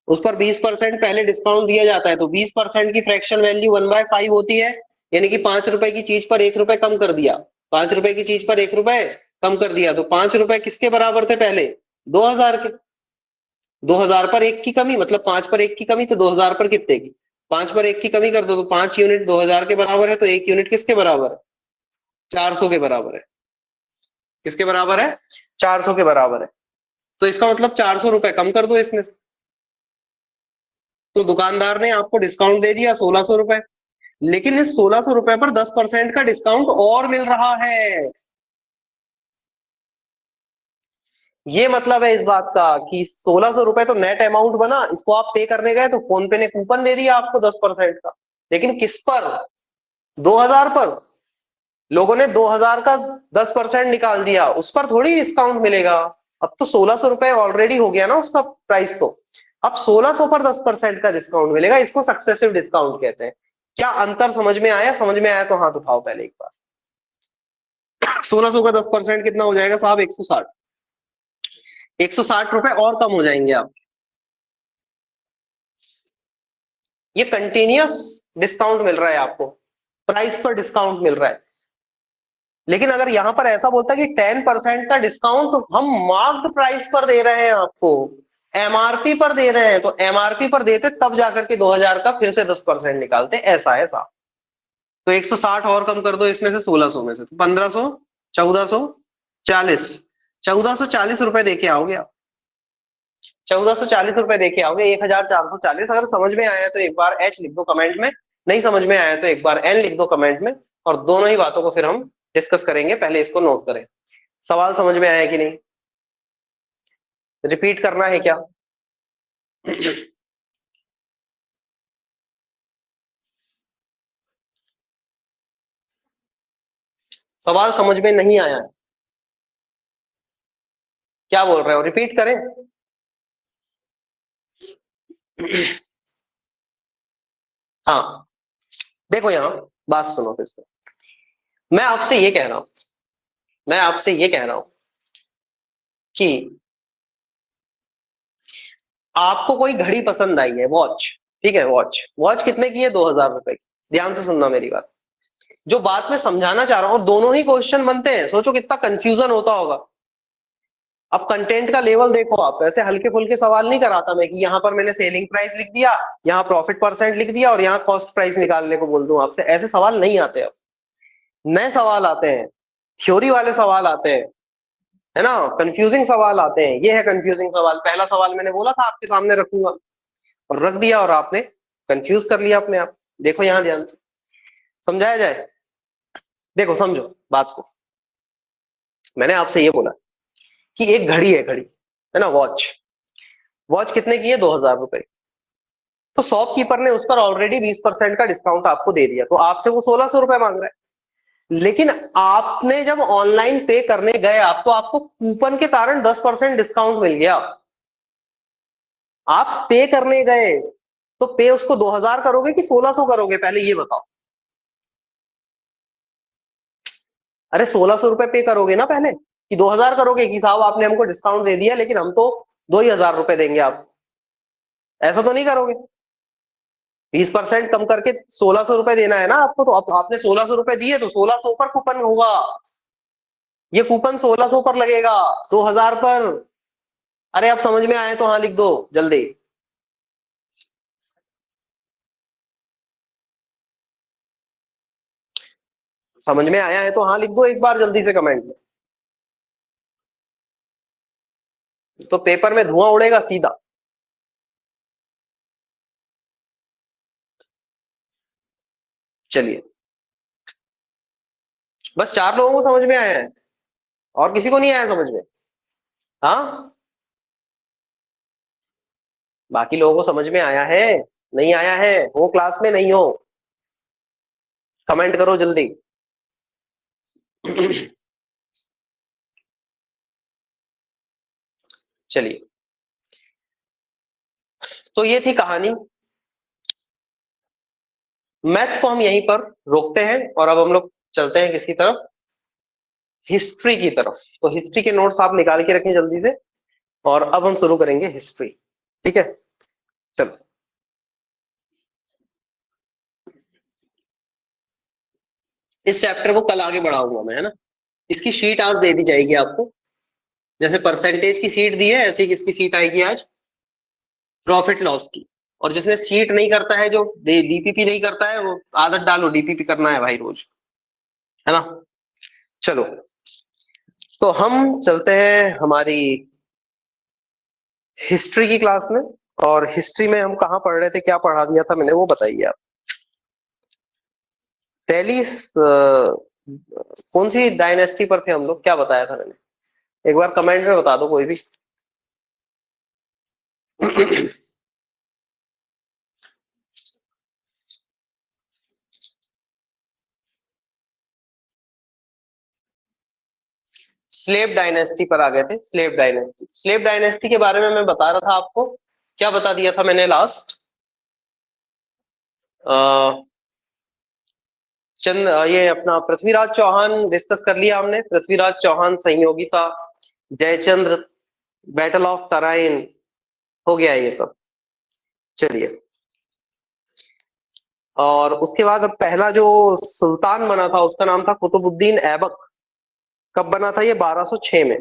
उस पर 20% पहले डिस्काउंट दिया जाता है, तो 20% की फ्रैक्शन वैल्यू 1/5 होती है, यानी कि 5 रुपए की चीज पर 1 रुपए कम कर दिया। 5 रुपए की चीज पर 1 रुपए कम कर दिया, तो 5 रुपए किसके बराबर थे पहले? 2000 के। 2000 पर एक की कमी, मतलब 5 पर एक की कमी, तो 2000 पर कितने की? 5 पर एक की कमी कर दो तो 5 यूनिट 2000 के बराबर है, तो 1 यूनिट किसके बराबर है? 400 के बराबर है। किसके बराबर है? 400 के बराबर है। तो इसका मतलब 400 रुपए कम कर दो इसमें से। तो दुकानदार ने आपको डिस्काउंट दे दिया 1600 रुपए, लेकिन इस 1600 रुपए पर 10% का डिस्काउंट और मिल रहा है। ये मतलब है इस बात का कि 1600 रुपए तो नेट अमाउंट बना, इसको आप पे करने गए तो फोन पे ने कूपन दे दिया आपको 10% का। लेकिन किस पर? 2000 पर। लोगों ने 2000 का 10% निकाल दिया, उस पर थोड़ी डिस्काउंट मिलेगा। अब तो 1600 रुपए ऑलरेडी हो गया ना उसका प्राइस, तो अब 1600 पर 10% का डिस्काउंट मिलेगा, इसको सक्सेसिव डिस्काउंट कहते हैं। क्या अंतर समझ में आया? समझ में आया तो हाथ उठाओ पहले एक बार। 1600 का 10% कितना हो जाएगा साहब? 160। 160 रुपए और कम हो जाएंगे आप। ये कंटिन्यूअस डिस्काउंट मिल रहा है आपको, प्राइस पर डिस्काउंट मिल रहा है। लेकिन अगर यहां पर ऐसा बोलता है कि 10% का डिस्काउंट हम मार्क्ड प्राइस पर दे रहे हैं आपको, एमआरपी पर दे रहे हैं, तो एमआरपी पर देते तब जाकर के 2000 का फिर से 10% निकालते, ऐसा है साहब। तो 160 और कम कर दो इसमें से, 1600 में से, तो 1500, 1440, 1440 रुपए देके आओगे आप। 1440 रुपए देके आओगे, 1440। अगर समझ में आया तो एक बार एच लिख दो कमेंट में, नहीं समझ में आया तो एक बार एन लिख दो कमेंट में, और दोनों ही बातों को फिर हम डिस्कस करेंगे, पहले इसको नोट करें। सवाल समझ में आया कि नहीं? रिपीट करना है क्या? सवाल समझ में नहीं आया? क्या बोल रहे हो, रिपीट करें? हाँ, देखो यहां बात सुनो फिर से। मैं आपसे ये कह रहा हूं, मैं आपसे ये कह रहा हूं कि आपको कोई घड़ी पसंद आई है, वॉच, ठीक है, वॉच, वॉच कितने की है? 2000 रुपए की। ध्यान से सुनना मेरी बात, जो बात मैं समझाना चाह रहा हूं, दोनों ही क्वेश्चन बनते हैं। सोचो कितना कंफ्यूजन होता होगा। अब कंटेंट का लेवल देखो, आप ऐसे हल्के फुल्के सवाल नहीं कराता मैं कि यहाँ पर मैंने सेलिंग प्राइस लिख दिया, यहाँ प्रॉफिट परसेंट लिख दिया और यहाँ कॉस्ट प्राइस निकालने को बोल दूं आपसे। ऐसे सवाल नहीं आते। अब नए सवाल आते हैं, थ्योरी वाले सवाल आते हैं, है ना, कंफ्यूजिंग सवाल आते हैं। ये है कंफ्यूजिंग सवाल। पहला सवाल मैंने बोला था आपके सामने रखूंगा और रख दिया और आपने कंफ्यूज कर लिया अपने आप। देखो यहां ध्यान से समझाया जाए, देखो समझो बात को। मैंने आपसे ये बोला कि एक घड़ी है, घड़ी है ना, वॉच, वॉच कितने की है? 2000 रुपए। तो शॉपकीपर ने उस पर ऑलरेडी 20% का डिस्काउंट आपको दे दिया, तो आपसे वो 1600 रुपए मांग रहा है। लेकिन आपने जब ऑनलाइन पे करने गए, आप तो आपको कूपन के कारण 10% डिस्काउंट मिल गया। आप पे करने गए तो पे उसको 2000 करोगे कि 1600 करोगे, पहले ये बताओ। अरे 1600 रुपए पे करोगे ना पहले, कि 2000 करोगे कि साहब आपने हमको डिस्काउंट दे दिया लेकिन हम तो 2000 रुपए देंगे आपको? ऐसा तो नहीं करोगे। 20% कम करके 1600 रुपए देना है ना आपको, तो आपने 1600 रुपए दिए तो 1600 पर कूपन होगा। ये कूपन 1600 पर लगेगा, 2000 पर। अरे आप समझ में आए तो हाँ लिख दो जल्दी। समझ में आया है तो हाँ लिख दो एक बार जल्दी से कमेंट में, तो पेपर में धुआं उड़ेगा सीधा। चलिए, बस 4 लोगों को समझ में आया है, और किसी को नहीं आया समझ में? हाँ, बाकी लोगों को समझ में आया है? नहीं आया है? हो क्लास में नहीं हो? कमेंट करो जल्दी। चलिए, तो ये थी कहानी। मैथ्स को हम यहीं पर रोकते हैं और अब हम लोग चलते हैं किसकी तरफ? हिस्ट्री की तरफ। तो हिस्ट्री के नोट्स आप निकाल के रखें जल्दी से, और अब हम शुरू करेंगे हिस्ट्री। ठीक है, चलो। इस चैप्टर को कल आगे बढ़ाऊंगा मैं, है ना। इसकी शीट आज दे दी जाएगी आपको, जैसे परसेंटेज की सीट दी है ऐसी किसकी सीट आएगी आज? प्रॉफिट लॉस की। और जिसने सीट नहीं करता है, जो डीपीपी नहीं करता है, वो आदत डालो, डीपीपी करना है भाई रोज, है ना। चलो, तो हम चलते हैं हमारी हिस्ट्री की क्लास में। और हिस्ट्री में हम कहाँ पढ़ रहे थे, क्या पढ़ा दिया था मैंने, वो बताइए आप। पहली कौन सी डायनेस्टी पर थे हम लोग, क्या बताया था मैंने? एक बार कमेंट में बता दो कोई भी। स्लेव डायनेस्टी पर आ गए थे। स्लेव डायनेस्टी, स्लेव डायनेस्टी के बारे में मैं बता रहा था आपको। क्या बता दिया था मैंने लास्ट? चंद ये अपना पृथ्वीराज चौहान डिस्कस कर लिया हमने। पृथ्वीराज चौहान संयोगिता, जयचंद्र, बैटल ऑफ तराइन, हो गया ये सब। चलिए, और उसके बाद अब पहला जो सुल्तान बना था उसका नाम था कुतुबुद्दीन ऐबक। कब बना था ये? 1206 में,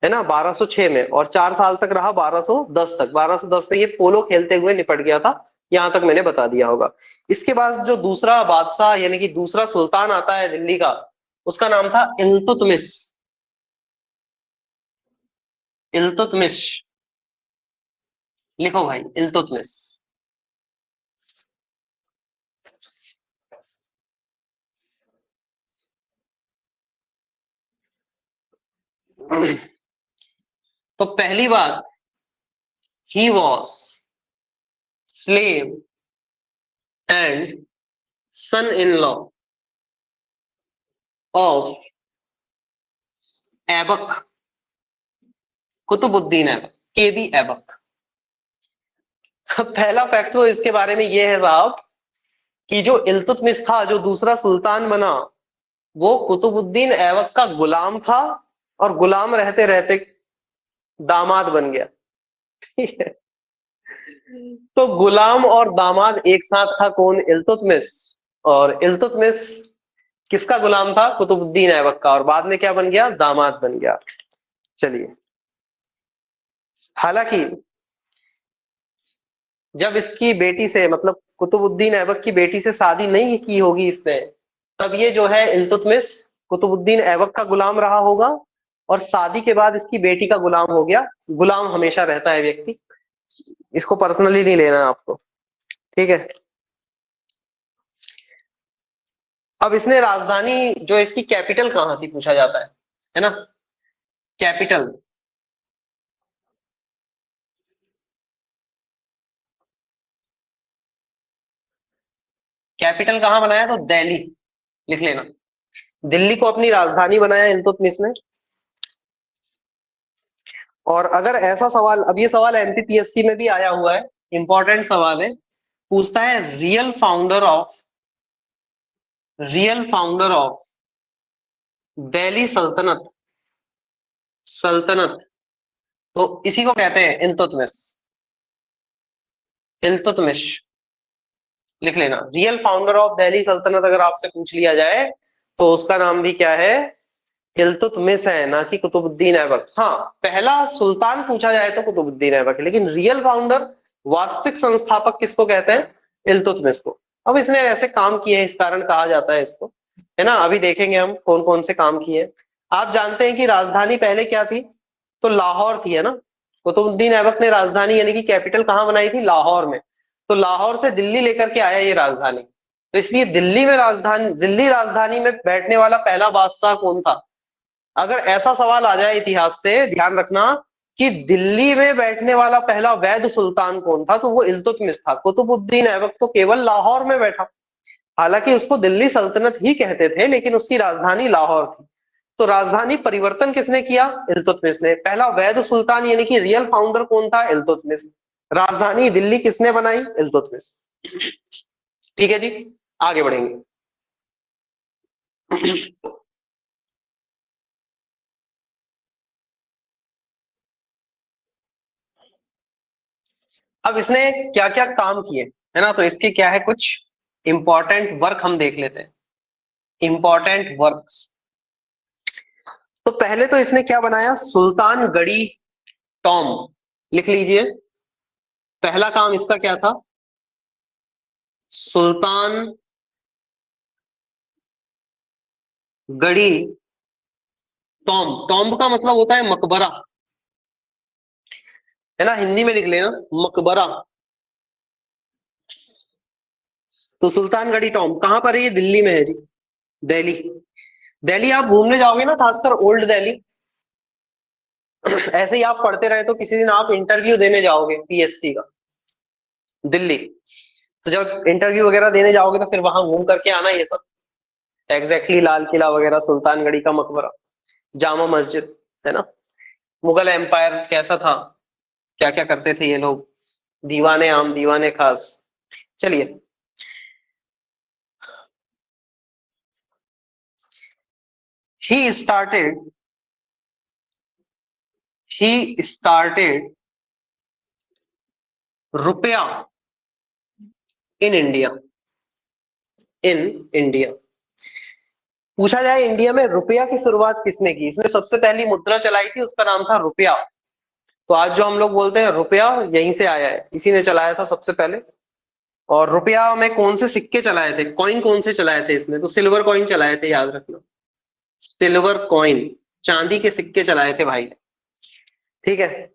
है ना, 1206 में। और 4 साल तक रहा, 1210 तक। 1210 में ये पोलो खेलते हुए निपट गया था। यहां तक मैंने बता दिया होगा। इसके बाद जो दूसरा बादशाह यानी कि दूसरा सुल्तान आता है दिल्ली का, उसका नाम था इल्तुतमिश। इल्तुतमिश, लिखो भाई, इल्तुतमिश। तो पहली बात, he was slave and son in law of Aibak Qutubuddin Aibak, KB Aibak. पहला फैक्ट तो इसके बारे में ये है साहब कि जो इल्तुतमिश था, जो दूसरा सुल्तान बना, वो कुतुबुद्दीन ऐबक का गुलाम था और गुलाम रहते रहते दामाद बन गया। ठीक है, तो गुलाम और दामाद एक साथ था कौन? इल्तुतमिश। और इल्तुतमिश किसका गुलाम था? कुतुबुद्दीन ऐबक का, और बाद में क्या बन गया? दामाद बन गया। चलिए, हालांकि जब इसकी बेटी से, मतलब कुतुबुद्दीन ऐबक की बेटी से शादी नहीं की होगी इसने, तब ये जो है इल्तुतमिश कुतुबुद्दीन ऐबक का गुलाम रहा होगा, और शादी के बाद इसकी बेटी का गुलाम हो गया। गुलाम हमेशा रहता है व्यक्ति, इसको पर्सनली नहीं लेना आपको, ठीक है। अब इसने राजधानी, जो इसकी कैपिटल कहाँ थी पूछा जाता है ना, कैपिटल। कैपिटल कहाँ बनाया? तो दिल्ली, लिख लेना। दिल्ली को अपनी राजधानी बनाया इल्तुतमिश ने। और अगर ऐसा सवाल, अब ये सवाल एमपीपीएससी में भी आया हुआ है, इंपॉर्टेंट सवाल है, पूछता है रियल फाउंडर ऑफ दिल्ली सल्तनत, सल्तनत, तो इसी को कहते हैं इल्तुतमिश। इल्तुतमिश लिख लेना। रियल फाउंडर ऑफ दिल्ली सल्तनत अगर आपसे पूछ लिया जाए तो उसका नाम भी क्या है? इल्तुतमिश है, ना कि कुतुबुद्दीन ऐबक। हाँ, पहला सुल्तान पूछा जाए तो कुतुबुद्दीन ऐबक है, लेकिन रियल फाउंडर, वास्तविक संस्थापक किसको कहते हैं? इल्तुतमिश को। अब इसने ऐसे काम किए हैं, इस कारण कहा जाता है इसको, है ना। अभी देखेंगे हम कौन कौन से काम किए। आप जानते हैं कि राजधानी पहले क्या थी? तो लाहौर थी, है ना। कुतुबुद्दीन ऐबक ने राजधानी यानी कि कैपिटल कहाँ बनाई थी? लाहौर में। तो लाहौर से दिल्ली लेकर के आया ये राजधानी, तो इसलिए दिल्ली में राजधानी, दिल्ली राजधानी में बैठने वाला पहला बादशाह कौन था? अगर ऐसा सवाल आ जाए इतिहास से, ध्यान रखना कि दिल्ली में बैठने वाला पहला वैध सुल्तान कौन था, तो वो इल्तुतमिश था। कुतुबुद्दीन ऐबक तो केवल लाहौर में बैठा, हालांकि उसको दिल्ली सल्तनत ही कहते थे, लेकिन उसकी राजधानी लाहौर थी। तो राजधानी परिवर्तन किसने किया? इल्तुतमिश ने। पहला वैध सुल्तान यानी कि रियल फाउंडर कौन था? इल्तुतमिश। राजधानी दिल्ली किसने बनाई? इल्तुतमिश। ठीक है जी, आगे बढ़ेंगे। अब इसने क्या क्या काम किए, है ना, तो इसके क्या है, कुछ इंपॉर्टेंट वर्क हम देख लेते हैं। इंपॉर्टेंट वर्क्स, तो पहले तो इसने क्या बनाया? सुल्तान गढ़ी टॉम, लिख लीजिए। पहला काम इसका क्या था? सुल्तान गढ़ी टॉम। टॉम्ब का मतलब होता है मकबरा, है ना, हिंदी में लिख लेना मकबरा। तो सुल्तानगढ़ी टॉम्ब कहां पर है? ये दिल्ली में है जी, दिल्ली। दिल्ली आप घूमने जाओगे ना, खासकर ओल्ड दिल्ली, ऐसे ही आप पढ़ते रहे तो किसी दिन आप इंटरव्यू देने जाओगे पीएससी का, दिल्ली। तो जब इंटरव्यू वगैरह देने जाओगे तो फिर वहां घूम करके आना ये सब, एग्जैक्टली लाल किला वगैरह, सुल्तानगढ़ी का मकबरा, जामा मस्जिद, है ना। मुगल एम्पायर कैसा था, क्या क्या करते थे ये लोग, दीवाने आम दीवाने खास। चलिए, he started he started रुपया इन इंडिया, इन इंडिया। पूछा जाए इंडिया में रुपया की शुरुआत किसने की? इसने सबसे पहली मुद्रा चलाई थी, उसका नाम था रुपया। तो आज जो हम लोग बोलते हैं रुपया, यहीं से आया है, इसी ने चलाया था सबसे पहले। और रुपया में कौन से सिक्के चलाए थे, कॉइन कौन से चलाए थे इसने? तो सिल्वर कॉइन चलाए थे, याद रखना, सिल्वर कॉइन, चांदी के सिक्के चलाए थे भाई, ठीक है।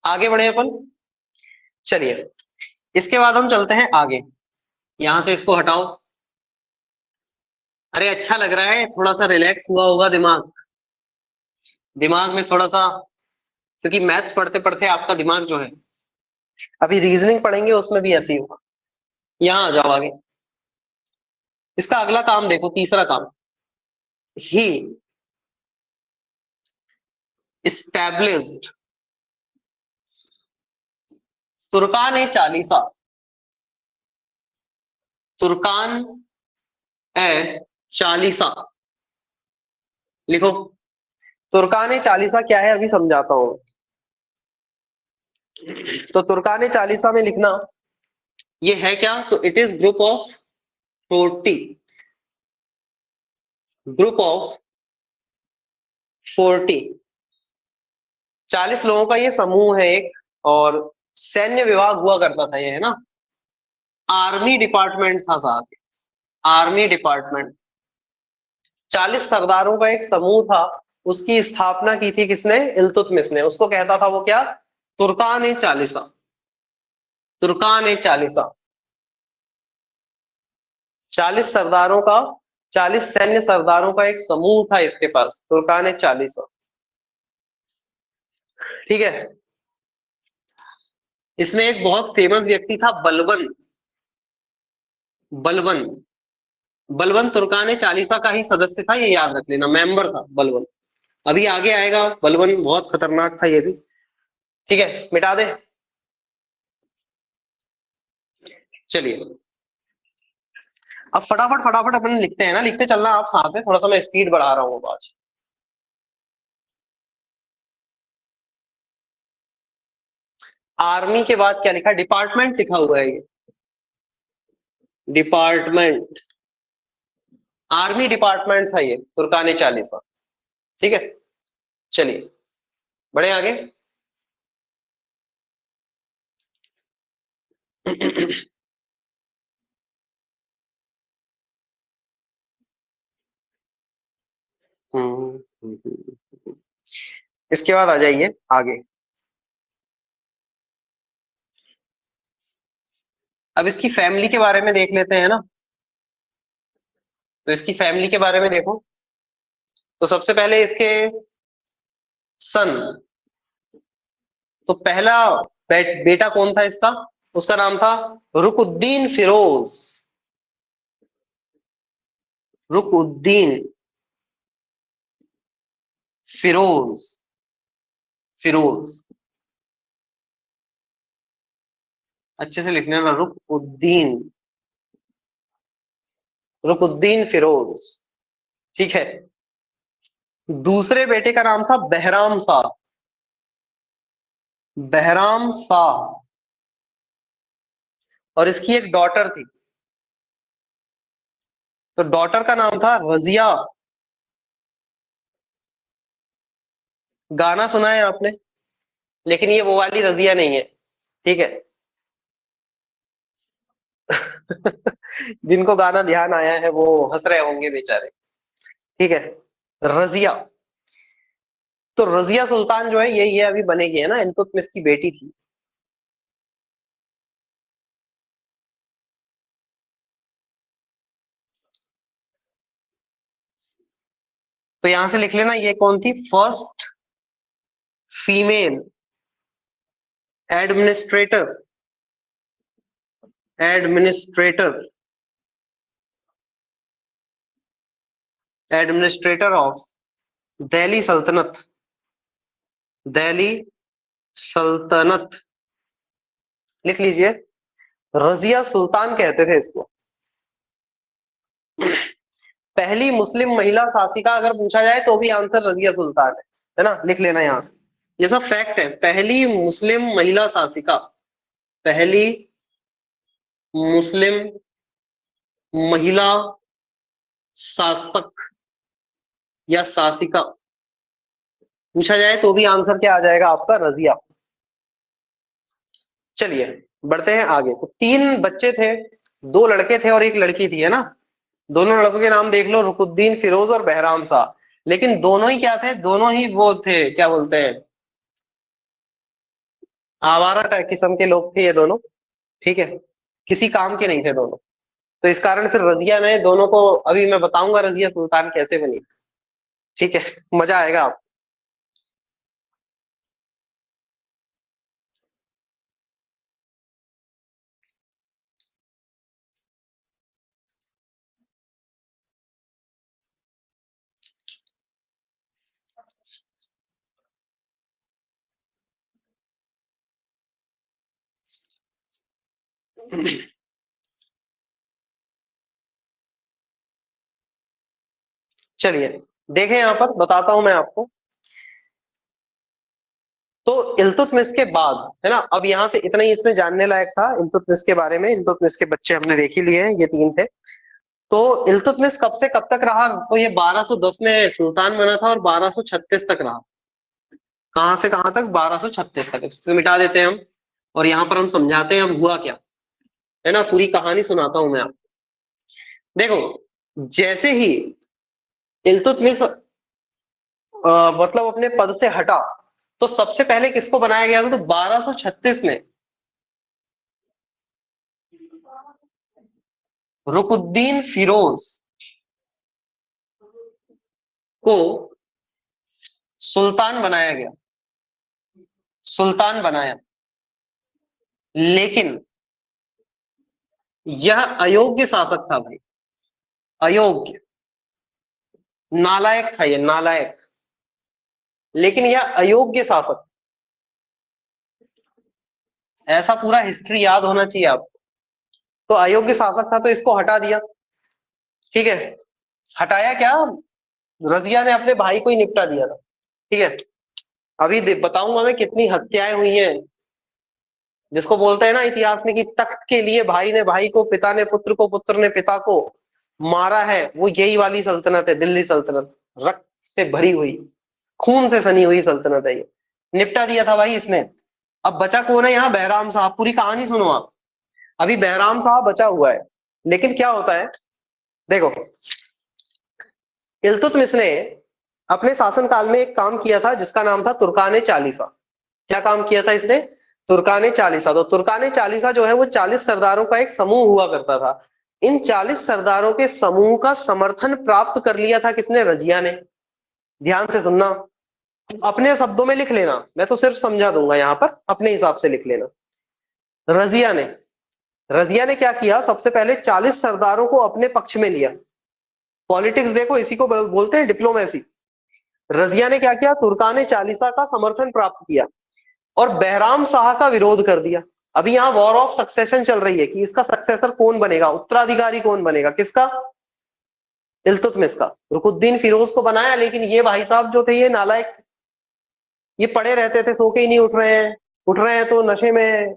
आगे बढ़े अपन, चलिए। इसके बाद हम चलते हैं आगे, यहां से इसको हटाओ। अरे अच्छा लग रहा है, थोड़ा सा रिलैक्स हुआ होगा दिमाग, दिमाग में थोड़ा सा, क्योंकि मैथ्स पढ़ते पढ़ते आपका दिमाग जो है, अभी रीजनिंग पढ़ेंगे उसमें भी ऐसे ही होगा। यहां आ जाओ आगे। इसका अगला काम देखो, तीसरा काम, ही established तुर्कान ए चालीसा, तुर्कान ए चालीसा लिखो। तुर्कान ए चालीसा क्या है अभी समझाता हूं। तो तुर्कान ए चालीसा में लिखना, ये है क्या, तो it is group of 40, group of 40, 40 लोगों का ये समूह है एक। और सैन्य विभाग हुआ करता था ये, है ना, आर्मी डिपार्टमेंट था साहब, आर्मी डिपार्टमेंट। 40 सरदारों का एक समूह था, उसकी स्थापना की थी किसने, इल्तुतमिश ने। उसको कहता था वो क्या, तुर्कान ए चालीसा, तुर्कान ए चालीसा। 40 सरदारों का, 40 सैन्य सरदारों का एक समूह था इसके पास, तुर्कान ए चालीसा। ठीक है। इसमें एक बहुत फेमस व्यक्ति था, बलबन, बलबन, बलबन तुर्कान ए चालीसा का ही सदस्य था, ये याद रख लेना, मेंबर था बलबन। अभी आगे आएगा, बलबन बहुत खतरनाक था ये भी। ठीक है, मिटा दे। चलिए अब फटाफट फटाफट अपन लिखते हैं ना, लिखते चलना आप साथ में, थोड़ा सा मैं स्पीड बढ़ा रहा हूँ आज। आर्मी के बाद क्या लिखा, डिपार्टमेंट लिखा हुआ है ये, डिपार्टमेंट, आर्मी डिपार्टमेंट था ये तुर्कान ए चालीसा। ठीक है, चलिए बढ़े आगे। इसके बाद आ जाइए आगे। अब इसकी फैमिली के बारे में देख लेते हैं ना। तो इसकी फैमिली के बारे में देखो, तो सबसे पहले इसके सन, तो पहला बेटा कौन था इसका, उसका नाम था रुकुद्दीन फिरोज, रुकुद्दीन फिरोज, फिरोज, अच्छे से लिखने ना, रुकुद्दीन, रुकुद्दीन फिरोज। ठीक है। दूसरे बेटे का नाम था बहराम शाह, बहराम शाह। और इसकी एक डॉटर थी, तो डॉटर का नाम था रजिया। गाना सुना है आपने, लेकिन ये वो वाली रजिया नहीं है। ठीक है। जिनको गाना ध्यान आया है वो हंस रहे होंगे बेचारे। ठीक है, रजिया। तो रजिया सुल्तान जो है ये अभी बनेगी, है ना, इल्तुतमिश की बेटी थी। तो यहां से लिख लेना, ये कौन थी, first female administrator, administrator, administrator of Delhi सल्तनत, दिल्ली सल्तनत। लिख लीजिए, रजिया सुल्तान कहते थे इसको। पहली मुस्लिम महिला शासिका अगर पूछा जाए तो भी आंसर रजिया सुल्तान है ना, लिख लेना यहां से, ये सब फैक्ट है। पहली मुस्लिम महिला शासिका, पहली मुस्लिम महिला शासक या शासिका पूछा जाए तो भी आंसर क्या आ जाएगा आपका, रजिया। चलिए बढ़ते हैं आगे। तो 3 बच्चे थे, 2 लड़के थे और 1 लड़की थी, है ना। दोनों लड़कों के नाम देख लो, रुकुद्दीन फिरोज और बहराम शाह। लेकिन दोनों ही क्या थे, दोनों ही वो थे, क्या बोलते हैं, आवारा किस्म के लोग थे ये दोनों। ठीक है, किसी काम के नहीं थे दोनों। तो इस कारण फिर रजिया ने दोनों को, अभी मैं बताऊंगा रजिया सुल्तान कैसे बनी। ठीक है, मजा आएगा आप। चलिए देखें, यहां पर बताता हूं मैं आपको। तो इल्तुतमिश के बाद, है ना, अब यहां से इतना ही इसमें जानने लायक था इल्तुतमिश के बारे में। इल्तुतमिश के बच्चे हमने देख ही लिए हैं, ये 3 थे। तो इल्तुतमिश कब से कब तक रहा? तो ये 1210 में सुल्तान बना था और 1236 तक रहा। कहां से कहां तक? 1236 तक। इसको मिटा देते हैं हम और यहां पर हम समझाते हैं हम हुआ क्या, है ना, पूरी कहानी सुनाता हूं मैं आपको। देखो, जैसे ही इल्तुतमिश मतलब अपने पद से हटा, तो सबसे पहले किसको बनाया गया था? तो 1236 में रुकुद्दीन फिरोज को सुल्तान बनाया गया। सुल्तान बनाया, लेकिन यह अयोग्य शासक था भाई। अयोग्य, नालायक था ये, नालायक। लेकिन यह अयोग्य शासक, ऐसा पूरा हिस्ट्री याद होना चाहिए आपको। तो अयोग्य शासक था तो इसको हटा दिया। ठीक है, हटाया क्या? रजिया ने अपने भाई को ही निपटा दिया था। ठीक है, अभी बताऊंगा मैं कितनी हत्याएं हुई हैं, जिसको बोलते हैं ना इतिहास में कि तख्त के लिए भाई ने भाई को, पिता ने पुत्र को, पुत्र ने पिता को मारा है। वो यही वाली सल्तनत है, दिल्ली सल्तनत। रक्त से भरी हुई, खून से सनी हुई सल्तनत है ये। निपटा दिया था भाई इसने। अब बचा कौन है यहाँ? बहराम साहब। पूरी कहानी सुनो आप। अभी बहराम साहब बचा हुआ है, लेकिन क्या होता है देखो, इल्तुतमिश ने अपने शासनकाल में एक काम किया था जिसका नाम था तुर्काने चालीसा। क्या काम किया था इसने? तुर्काने चालीसा। तो तुर्काने चालीसा जो है वो 40 सरदारों का एक समूह हुआ करता था। इन 40 सरदारों के समूह का समर्थन प्राप्त कर लिया था किसने? रजिया ने। ध्यान से सुनना, अपने शब्दों में लिख लेना, मैं तो सिर्फ समझा दूंगा, यहां पर अपने हिसाब से लिख लेना। रजिया ने रजिया ने क्या किया? सबसे पहले 40 सरदारों को अपने पक्ष में लिया। पॉलिटिक्स देखो, इसी को बोलते हैं डिप्लोमेसी। रजिया ने क्या किया? तुर्काने चालीसा का समर्थन प्राप्त किया और बहराम शाह का विरोध कर दिया। अभी यहाँ वॉर ऑफ सक्सेशन चल रही है कि इसका सक्सेसर कौन बनेगा, उत्तराधिकारी कौन बनेगा, किसका? इल्तुतमिश का। रुकुद्दीन फिरोज को बनाया, लेकिन ये भाई साहब जो थे ये नालायक थे। ये पड़े रहते थे, सो के ही नहीं उठ रहे हैं, उठ रहे हैं तो नशे में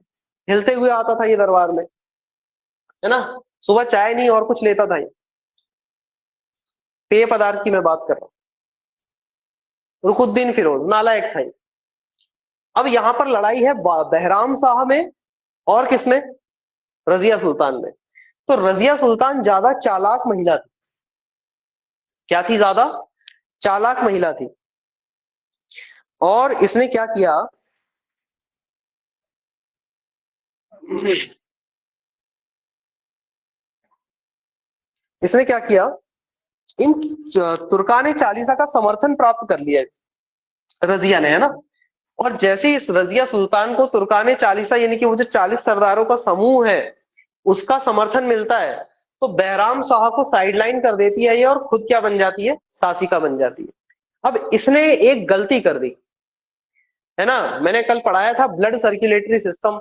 हिलते हुए आता था ये दरबार में, है ना। सुबह चाय नहीं और कुछ लेता था ये। पेय पदार्थ की मैं बात कर रहा हूँ। रुकुद्दीन फिरोज नालायक था ये। अब यहां पर लड़ाई है बहराम शाह में और किसमें? रजिया सुल्तान में। तो रजिया सुल्तान ज्यादा चालाक महिला थी। क्या थी? ज्यादा चालाक महिला थी। और इसने क्या किया? इसने क्या किया? इन तुर्काने चालीसा का समर्थन प्राप्त कर लिया रजिया ने, है ना। और जैसे इस रजिया सुल्तान को तुर्काने चालीसा यानी कि वो जो 40 सरदारों का समूह है उसका समर्थन मिलता है, तो बहराम शाह को साइडलाइन कर देती है ये और खुद क्या बन जाती है? शासिका बन जाती है। अब इसने एक गलती कर दी, है ना। मैंने कल पढ़ाया था ब्लड सर्कुलेटरी सिस्टम,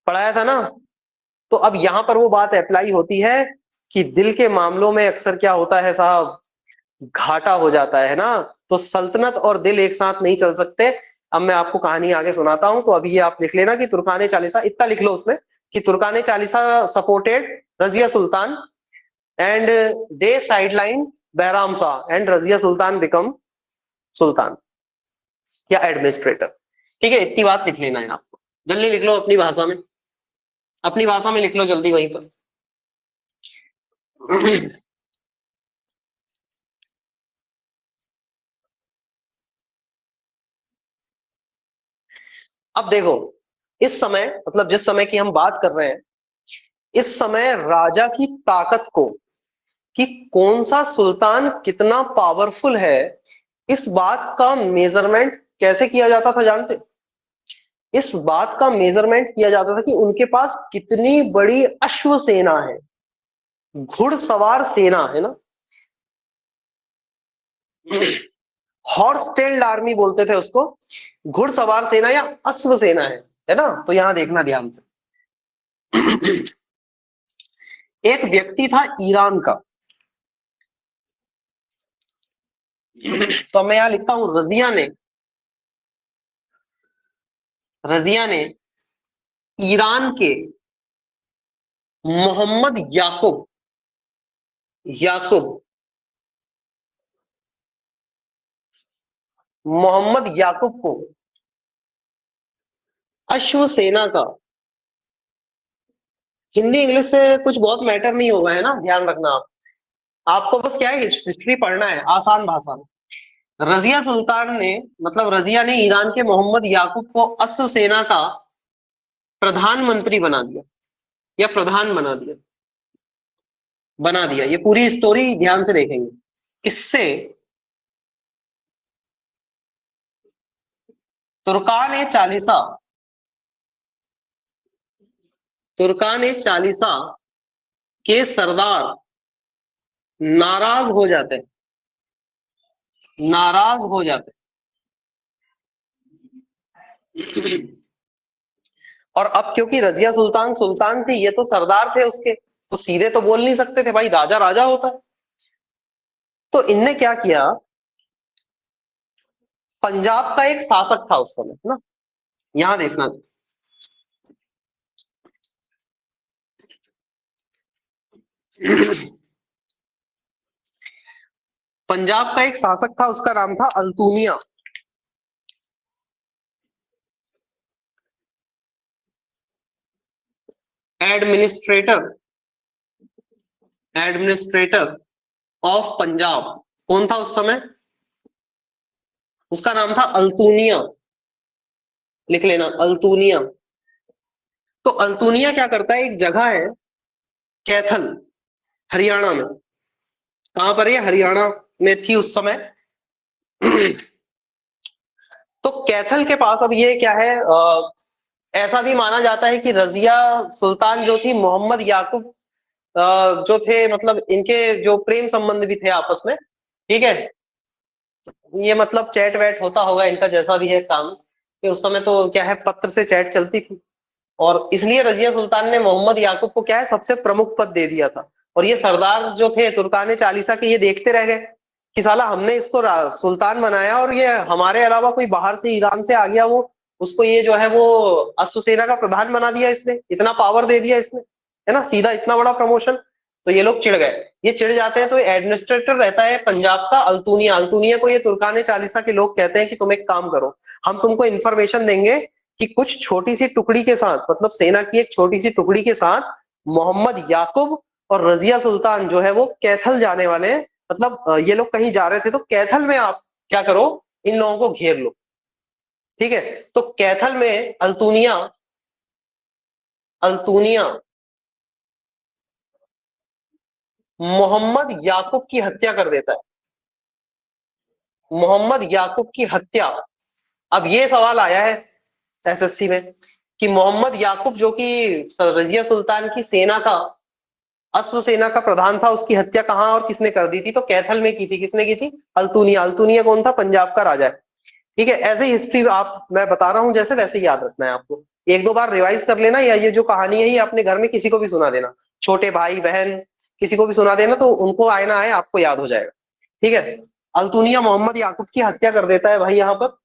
पढ़ाया था ना। तो अब यहां पर वो बात अप्लाई होती है कि दिल के मामलों में अक्सर क्या होता है साहब? घाटा हो जाता है ना। तो सल्तनत और दिल एक साथ नहीं चल सकते। अब मैं आपको कहानी आगे सुनाता हूं, तो अभी ये आप लिख लेना कि तुर्काने चालीसा, इतना लिख लो उसमें कि Turkane Chalisa supported Razia Sultan and they sideline Bahram Shah and Razia Sultan become sultan या एडमिनिस्ट्रेटर। ठीक है, इतनी बात लिख लेना है आपको। जल्दी लिख लो अपनी भाषा में, अपनी भाषा में लिख लो जल्दी वहीं पर। अब देखो, इस समय मतलब जिस समय की हम बात कर रहे हैं, इस समय राजा की ताकत को, कि कौन सा सुल्तान कितना पावरफुल है, इस बात का मेजरमेंट कैसे किया जाता था जानते? इस बात का मेजरमेंट किया जाता था कि उनके पास कितनी बड़ी अश्व सेना है, घुड़सवार सेना, है ना। हॉर्स टेल्ड आर्मी बोलते थे उसको, घुड़सवार सेना या अश्व सेना है ना। तो यहां देखना ध्यान से, एक व्यक्ति था ईरान का, तो मैं यहां लिखता हूं रजिया ने ईरान के मोहम्मद याकूब मोहम्मद याकूब को अश्व सेना का, हिंदी इंग्लिश से कुछ बहुत मैटर नहीं होगा, है ना, ध्यान रखना आप। आपको बस क्या है, हिस्ट्री पढ़ना है, आसान भाषा में। रजिया सुल्तान ने, मतलब रजिया ने ईरान के मोहम्मद याकूब को अश्व सेना का प्रधानमंत्री बना दिया, या प्रधान बना दिया। ये पूरी स्टोरी ध्यान से देखेंगे। इससे तुर्कान ए चालीसा तुर्कान ए चालीसा के सरदार नाराज हो जाते नाराज हो जाते और अब क्योंकि रजिया सुल्तान सुल्तान थी, ये तो सरदार थे उसके, तो सीधे तो बोल नहीं सकते थे भाई, राजा राजा होता है। तो इनने क्या किया, पंजाब का एक शासक था उस समय ना, यहां देखना, पंजाब का एक शासक था, उसका नाम था Altunia. Administrator administrator of Punjab कौन था उस समय, उसका नाम था अल्तुनिया। लिख लेना, अल्तुनिया। तो अल्तुनिया क्या करता है, एक जगह है कैथल, हरियाणा में। कहां पर, ये हरियाणा में थी उस समय। तो कैथल के पास, अब ये क्या है, ऐसा भी माना जाता है कि रजिया सुल्तान जो थी, मोहम्मद याकूब जो थे, मतलब इनके जो प्रेम संबंध भी थे आपस में, ठीक है। ये मतलब चैट वैट होता होगा इनका, जैसा भी है काम, कि उस समय तो क्या है, पत्र से चैट चलती थी। और इसलिए रजिया सुल्तान ने मोहम्मद याकूब को क्या है, सबसे प्रमुख पद दे दिया था। और ये सरदार जो थे तुर्कान चालीसा के, ये देखते रह गए कि साला हमने इसको सुल्तान बनाया, और ये हमारे अलावा कोई बाहर से ईरान से आ गया, वो उसको ये जो है वो अश्वसेना का प्रधान बना दिया इसने, इतना पावर दे दिया इसने, है ना, सीधा इतना बड़ा प्रमोशन। तो ये लोग चिढ़ गए। ये चिढ़ जाते हैं, तो एडमिनिस्ट्रेटर रहता है पंजाब का अल्तुनिया। अल्तुनिया को ये तुर्कान चालीसा के लोग कहते हैं कि तुम एक काम करो, हम तुमको इन्फॉर्मेशन देंगे कि कुछ छोटी सी टुकड़ी के साथ, मतलब सेना की एक छोटी सी टुकड़ी के साथ, मोहम्मद याकूब और रजिया सुल्तान जो है वो कैथल जाने वाले हैं। मतलब ये लोग कहीं जा रहे थे, तो कैथल में आप क्या करो, इन लोगों को घेर लो, ठीक है। तो कैथल में अल्तुनिया मोहम्मद याकूब की हत्या कर देता है। मोहम्मद याकूब की हत्या। अब ये सवाल आया है एसएससी में कि मोहम्मद याकूब जो कि रजिया सुल्तान की सेना का, अश्व सेना का प्रधान था, उसकी हत्या कहां और किसने कर दी थी, तो कैथल में की थी। किसने की थी, अल्तुनिया। अल्तुनिया कौन था, पंजाब का राजा है, ठीक है। ऐसे ही हिस्ट्री आप, मैं बता रहा हूं जैसे, वैसे ही याद रखना है आपको। एक दो बार रिवाइज कर लेना, या ये जो कहानी है ये अपने घर में किसी को भी सुना देना, छोटे भाई बहन किसी को भी सुना देना, तो उनको आए ना आए आपको याद हो जाएगा, ठीक है। अल्तुनिया मोहम्मद याकूब की हत्या कर देता है भाई, यहाँ पर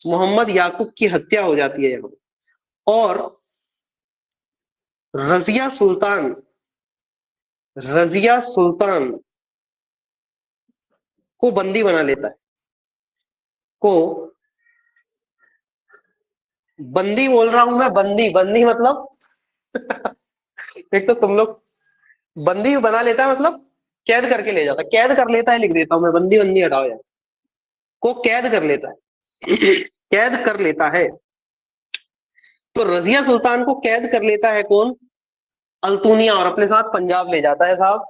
मोहम्मद याकूब की हत्या हो जाती है यहाँ पर। और रजिया सुल्तान रजिया सुल्तान को बंदी बना लेता है। को बंदी बोल रहा हूं मैं, बंदी बंदी मतलब एक तो तुम लोग, बंदी बना लेता है मतलब कैद करके ले जाता है, कैद कर लेता है लिख देता हूं मैं, बंदी बंदी हटाओ यार। को कैद कर लेता है, कैद कर लेता है। तो रजिया सुल्तान को कैद कर लेता है कौन, अल्तुनिया, और अपने साथ पंजाब ले जाता है साहब।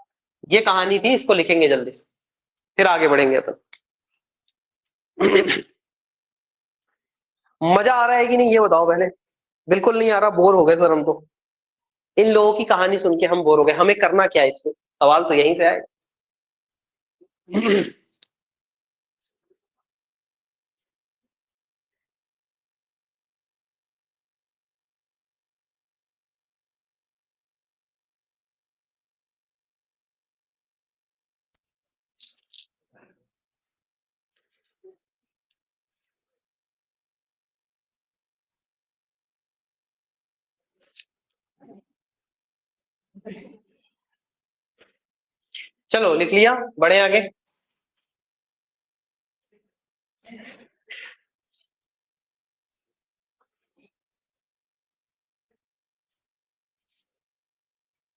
ये कहानी थी, इसको लिखेंगे जल्दी से, फिर आगे बढ़ेंगे अपन। मजा आ रहा है कि नहीं, ये बताओ पहले। बिल्कुल नहीं आ रहा, बोर हो गए सर हम तो। इन लोगों की कहानी सुन के हम बोर हो गए, हमें करना क्या है इससे, सवाल तो यहीं से आए। चलो लिख लिया, बढ़े आगे।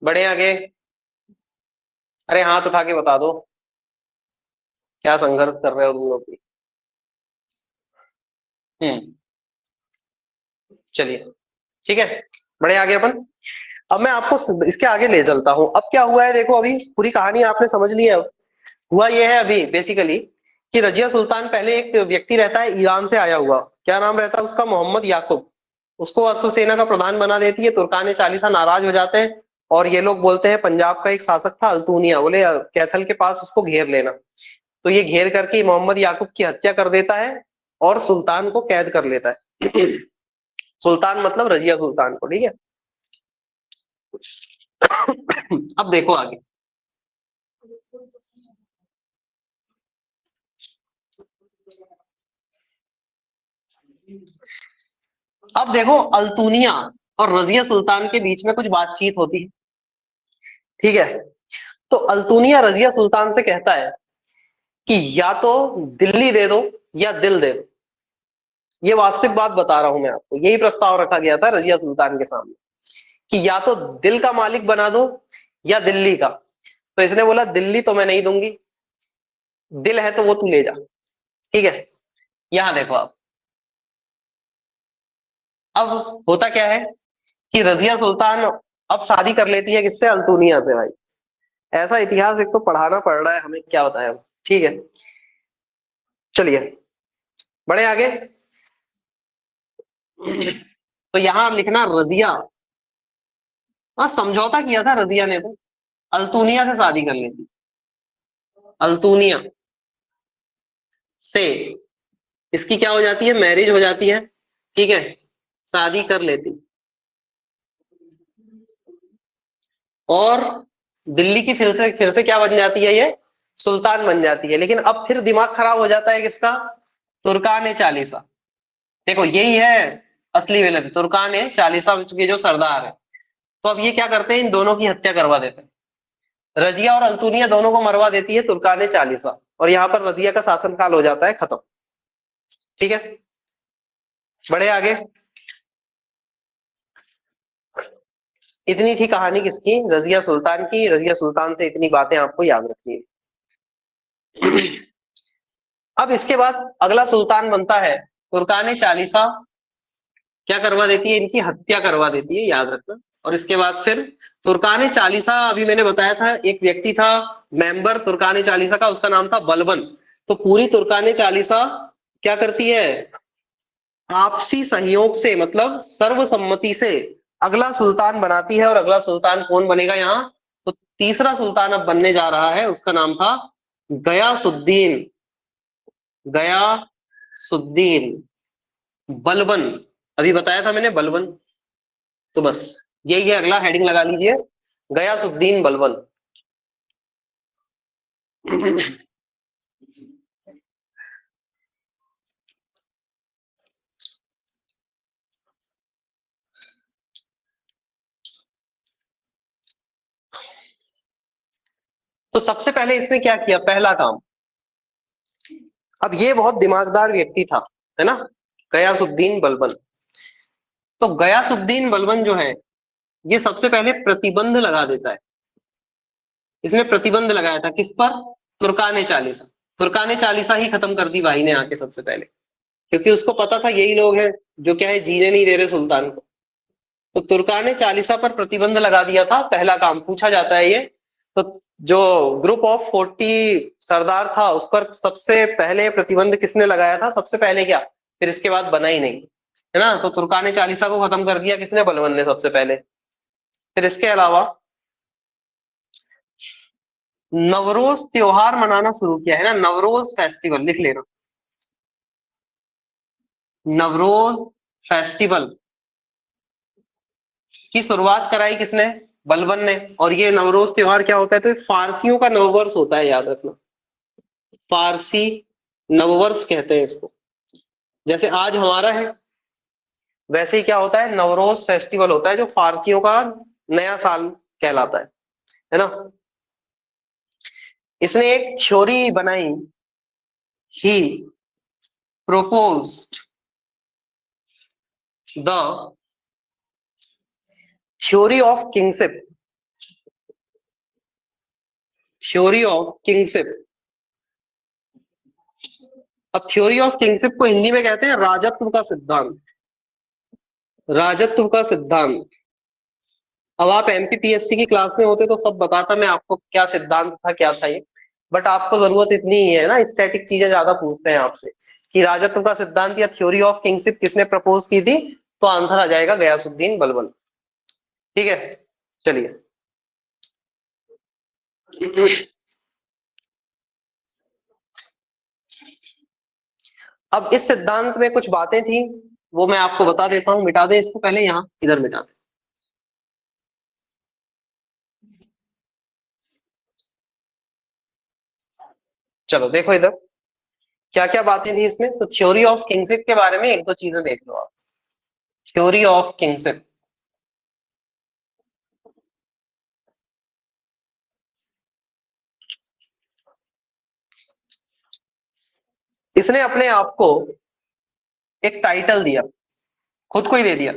बढ़े आगे। अरे हाथ उठा के बता दो क्या संघर्ष कर रहे हो तुम लोग भी। चलिए ठीक है, बढ़े आगे अपन। अब मैं आपको इसके आगे ले चलता हूं। अब क्या हुआ है देखो, अभी पूरी कहानी आपने समझ ली है। अब हुआ ये है अभी बेसिकली कि रजिया सुल्तान, पहले एक व्यक्ति रहता है ईरान से आया हुआ, क्या नाम रहता है उसका, मोहम्मद याकूब। उसको अश्वसेना का प्रधान बना देती है। तुर्कान चालीसा नाराज हो जाते हैं और ये लोग बोलते हैं, पंजाब का एक शासक था अल्तुनिया, बोले कैथल के पास उसको घेर लेना। तो ये घेर करके मोहम्मद याकूब की हत्या कर देता है और सुल्तान को कैद कर लेता है। सुल्तान मतलब रजिया सुल्तान को, ठीक है। अब देखो आगे। अब देखो अल्तुनिया और रजिया सुल्तान के बीच में कुछ बातचीत होती है, ठीक है। तो अल्तुनिया रजिया सुल्तान से कहता है कि या तो दिल्ली दे दो या दिल दे दो। ये वास्तविक बात बता रहा हूं मैं आपको, यही प्रस्ताव रखा गया था रजिया सुल्तान के सामने कि या तो दिल का मालिक बना दो या दिल्ली का। तो इसने बोला दिल्ली तो मैं नहीं दूंगी, दिल है तो वो तू ले जा, ठीक है। यहां देखो आप, अब होता क्या है कि रजिया सुल्तान अब शादी कर लेती है किससे, अल्तुनिया से। भाई ऐसा इतिहास एक तो पढ़ाना पड़ रहा है हमें, क्या बताया, ठीक है। चलिए बढ़े आगे। तो यहां लिखना रजिया, हाँ समझौता किया था रजिया ने, तो अल्तुनिया से शादी कर ली थी, अल्तुनिया से इसकी क्या हो जाती है, मैरिज हो जाती है, ठीक है, शादी कर लेती। और दिल्ली की फिर से क्या बन जाती है, ये सुल्तान बन जाती है। लेकिन अब फिर दिमाग खराब हो जाता है किसका, तुर्कान चालीसा। देखो यही है असली विलन, तुर्कान चालीसा के जो सरदार है। तो अब ये क्या करते हैं, इन दोनों की हत्या करवा देते हैं। रजिया और अल्तुनिया दोनों को मरवा देती है तुर्कान चालीसा, और यहाँ पर रजिया का शासनकाल हो जाता है खत्म, ठीक है। बढ़े आगे। इतनी थी कहानी किसकी, रजिया सुल्तान की। रजिया सुल्तान से इतनी बातें आपको याद रखनी है। अब इसके बाद अगला सुल्तान बनता है तुर्कान चालीसा। क्या करवा देती है, इनकी हत्या करवा देती है, याद रखना। और इसके बाद फिर तुर्कान चालीसा, अभी मैंने बताया था एक व्यक्ति था मेंबर तुर्कान चालीसा का, उसका नाम था बलबन। तो पूरी तुर्कान चालीसा क्या करती है, आपसी सहयोग से मतलब सर्वसम्मति से अगला सुल्तान बनाती है। और अगला सुल्तान कौन बनेगा यहाँ, तो तीसरा सुल्तान अब बनने जा रहा है, उसका नाम था गयासुद्दीन, गयासुद्दीन बलबन। अभी बताया था मैंने बलबन, तो बस यही है, अगला हेडिंग लगा लीजिए, गयासुद्दीन बलबन। तो सबसे पहले इसने क्या किया, पहला काम, अब ये बहुत दिमागदार व्यक्ति था, है ना, गयासुद्दीन बलबन। तो गयासुद्दीन बलबन जो है, ये सबसे पहले प्रतिबंध लगा देता है। इसने प्रतिबंध लगाया था किस पर, तुर्कान चालीसा। तुर्कान चालीसा ही खत्म कर दी भाई ने आके सबसे पहले, क्योंकि उसको पता था यही लोग हैं जो क्या है, जीने नहीं दे रहे सुल्तान को। तो तुर्कान चालीसा पर प्रतिबंध लगा दिया था, पहला काम पूछा जाता है ये। तो जो ग्रुप ऑफ 40 सरदार था, उस पर सबसे पहले प्रतिबंध किसने लगाया था, सबसे पहले क्या, फिर इसके बाद बना ही नहीं, है ना। तो तुर्कान चालीसा को खत्म कर दिया किसने, बलबन ने सबसे पहले। फिर इसके अलावा नवरोज त्योहार मनाना शुरू किया, है ना, नवरोज फेस्टिवल लिख लेना, नवरोज फेस्टिवल की शुरुआत कराई किसने, बलबन ने। और ये नवरोज त्योहार क्या होता है, तो फारसियों का नववर्ष होता है, याद रखना, फारसी नववर्ष कहते हैं इसको। जैसे आज हमारा है, वैसे ही क्या होता है, नवरोज फेस्टिवल होता है, जो फारसियों का नया साल कहलाता है ना। इसने एक थ्योरी बनाई, ही proposed the theory of kingship, theory of kingship। अब थ्योरी ऑफ किंगशिप को हिंदी में कहते हैं राजत्व का सिद्धांत, राजत्व का सिद्धांत। अब आप एमपीपीएससी की क्लास में होते तो सब बताता मैं आपको क्या सिद्धांत था, क्या था ये। बट आपको जरूरत इतनी ही है ना, स्टैटिक चीजें ज्यादा पूछते हैं आपसे कि राजत्व का सिद्धांत या थ्योरी ऑफ किंगशिप किसने प्रपोज की थी, तो आंसर आ जाएगा गयासुद्दीन बलबन। ठीक है, चलिए। अब इस सिद्धांत में कुछ बातें थी, वो मैं आपको बता देता हूं। मिटा दें इसको पहले, यहां इधर मिटा दें। चलो देखो इधर क्या क्या बातें थी इसमें। तो थ्योरी ऑफ किंगशिप के बारे में एक दो चीजें देख लो आप। थ्योरी ऑफ किंगशिप, इसने अपने आप को एक टाइटल दिया, खुद को ही दे दिया,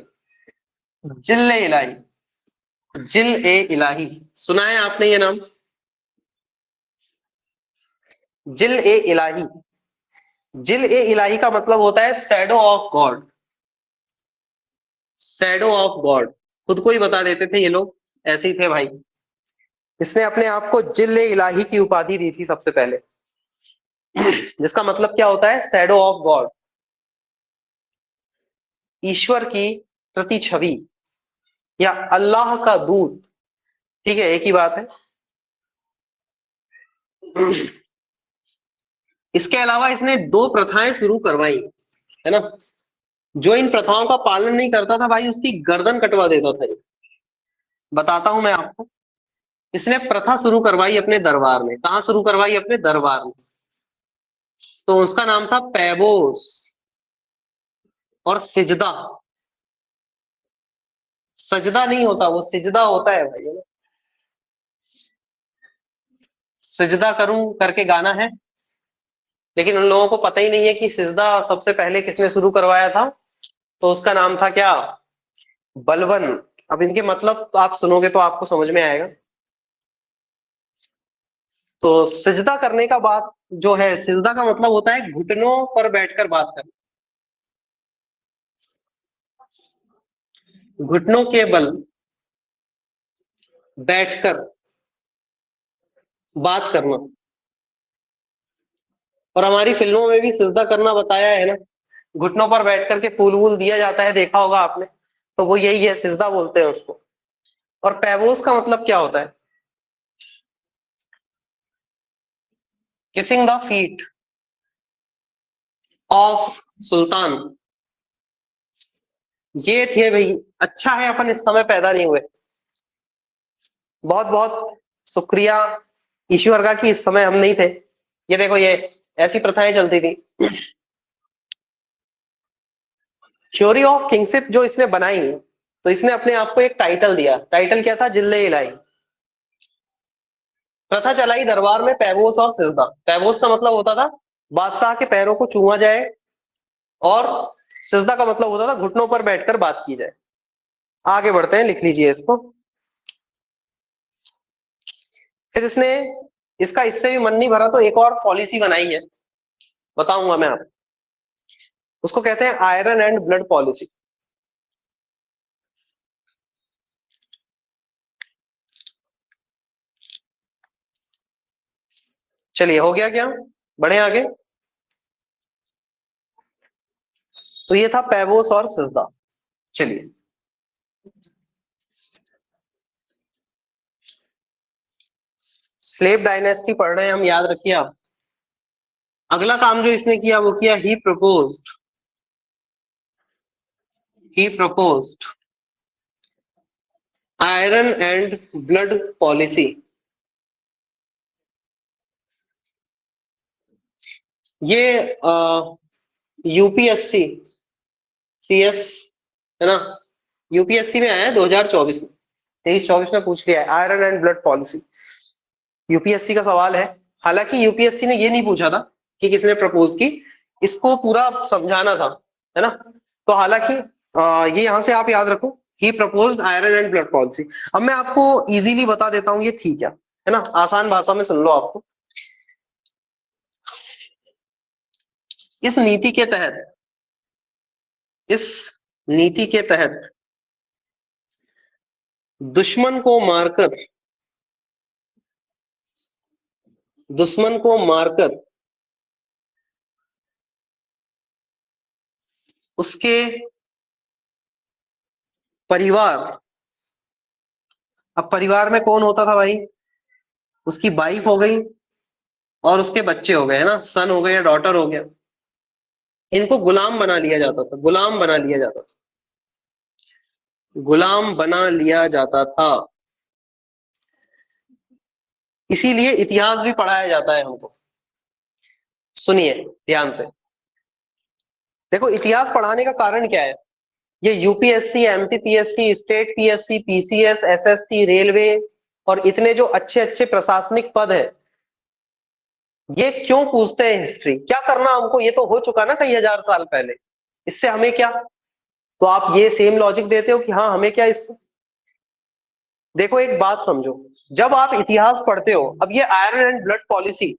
जिल ए इलाही। जिल ए इलाही, सुना है आपने ये नाम? जिल ए इलाही, जिल ए इलाही का मतलब होता है shadow of God, shadow of God. खुद को ही बता देते थे ये लोग, ऐसे ही थे भाई। इसने अपने आप को जिल ए इलाही की उपाधि दी थी सबसे पहले, जिसका मतलब क्या होता है, शैडो ऑफ गॉड, ईश्वर की प्रति छवि या अल्लाह का दूत। ठीक है, एक ही बात है। इसके अलावा इसने दो प्रथाएं शुरू करवाई, है ना। जो इन प्रथाओं का पालन नहीं करता था भाई, उसकी गर्दन कटवा देता था ये। बताता हूं मैं आपको। इसने प्रथा शुरू करवाई अपने दरबार में। कहां शुरू करवाई? अपने दरबार में। तो उसका नाम था पैबोस और सिजदा। सजदा नहीं होता, वो सिजदा होता है भाई, है ना। सिजदा करूं करके गाना है, लेकिन उन लोगों को पता ही नहीं है कि सिजदा सबसे पहले किसने शुरू करवाया था। तो उसका नाम था क्या? बलवन। अब इनके मतलब आप सुनोगे तो आपको समझ में आएगा। तो सिजदा करने का बात जो है, सिजदा का मतलब होता है घुटनों पर बैठकर बात करना, घुटनों के बल बैठकर बात करना। और हमारी फिल्मों में भी सिजदा करना बताया है ना, घुटनों पर बैठ करके फूल वूल दिया जाता है, देखा होगा आपने। तो वो यही है, सिजदा बोलते हैं उसको। और पैबोस का मतलब क्या होता है? Kissing the feet of sultan. ये थे भाई। अच्छा है अपन इस समय पैदा नहीं हुए। बहुत बहुत शुक्रिया ईश्वर का कि इस समय हम नहीं थे। ये देखो, ये ऐसी प्रथाएं चलती थी। थ्योरी ऑफ किंगशिप जो इसने बनाई, तो इसने अपने आप को एक टाइटल दिया। टाइटल क्या था? जिल्ले इलाही। प्रथा चलाई दरबार में पैबोस और सिजदा। पैबोस का मतलब होता था बादशाह के पैरों को चूमा जाए, और सिजदा का मतलब होता था घुटनों पर बैठकर बात की जाए। आगे बढ़ते हैं, लिख लीजिए इसको। फिर इसने, इसका इससे भी मन नहीं भरा तो एक और पॉलिसी बनाई है, बताऊंगा मैं आपको। उसको कहते हैं आयरन एंड ब्लड पॉलिसी। चलिए, हो गया क्या? बढ़े आगे। तो ये था पैबोस और सिजदा। चलिए, स्लेव डायनेस्टी पढ़ रहे हैं हम, याद रखिए आप। अगला काम जो इसने किया वो किया, he proposed iron and blood policy. ये यूपीएससी सीएस, है ना, यूपीएससी में आया है 2024 में। 23-24 में पूछ लिया है, iron and blood policy, UPSC का सवाल है। हालांकि यूपीएससी ने ये नहीं पूछा था कि किसने प्रपोज की, इसको पूरा समझाना था, है ना। तो हालांकि ये यहां से आप याद रखो, he proposed iron and blood policy. अब मैं आपको इजीली बता देता हूँ ये थी क्या, है ना, आसान भाषा में सुन लो आपको। इस नीति के तहत, इस नीति के तहत दुश्मन को मारकर, दुश्मन को मारकर उसके परिवार, अब परिवार में कौन होता था भाई, उसकी वाइफ हो गई और उसके बच्चे हो गए, है ना, सन हो गए या डॉटर हो गया, इनको गुलाम बना लिया जाता था, गुलाम बना लिया जाता था, गुलाम बना लिया जाता था। इसीलिए इतिहास भी पढ़ाया जाता है हमको। सुनिए ध्यान से, देखो इतिहास पढ़ाने का कारण क्या है। ये UPSC, MPPSC, state PSC, PCS, SSC, railway और इतने जो अच्छे अच्छे प्रशासनिक पद है, ये क्यों पूछते हैं हिस्ट्री, क्या करना हमको, ये तो हो चुका ना कई हजार साल पहले, इससे हमें क्या। तो आप ये सेम लॉजिक देते हो कि हाँ हमें क्या इससे। देखो एक बात समझो, जब आप इतिहास पढ़ते हो, अब ये आयरन एंड ब्लड पॉलिसी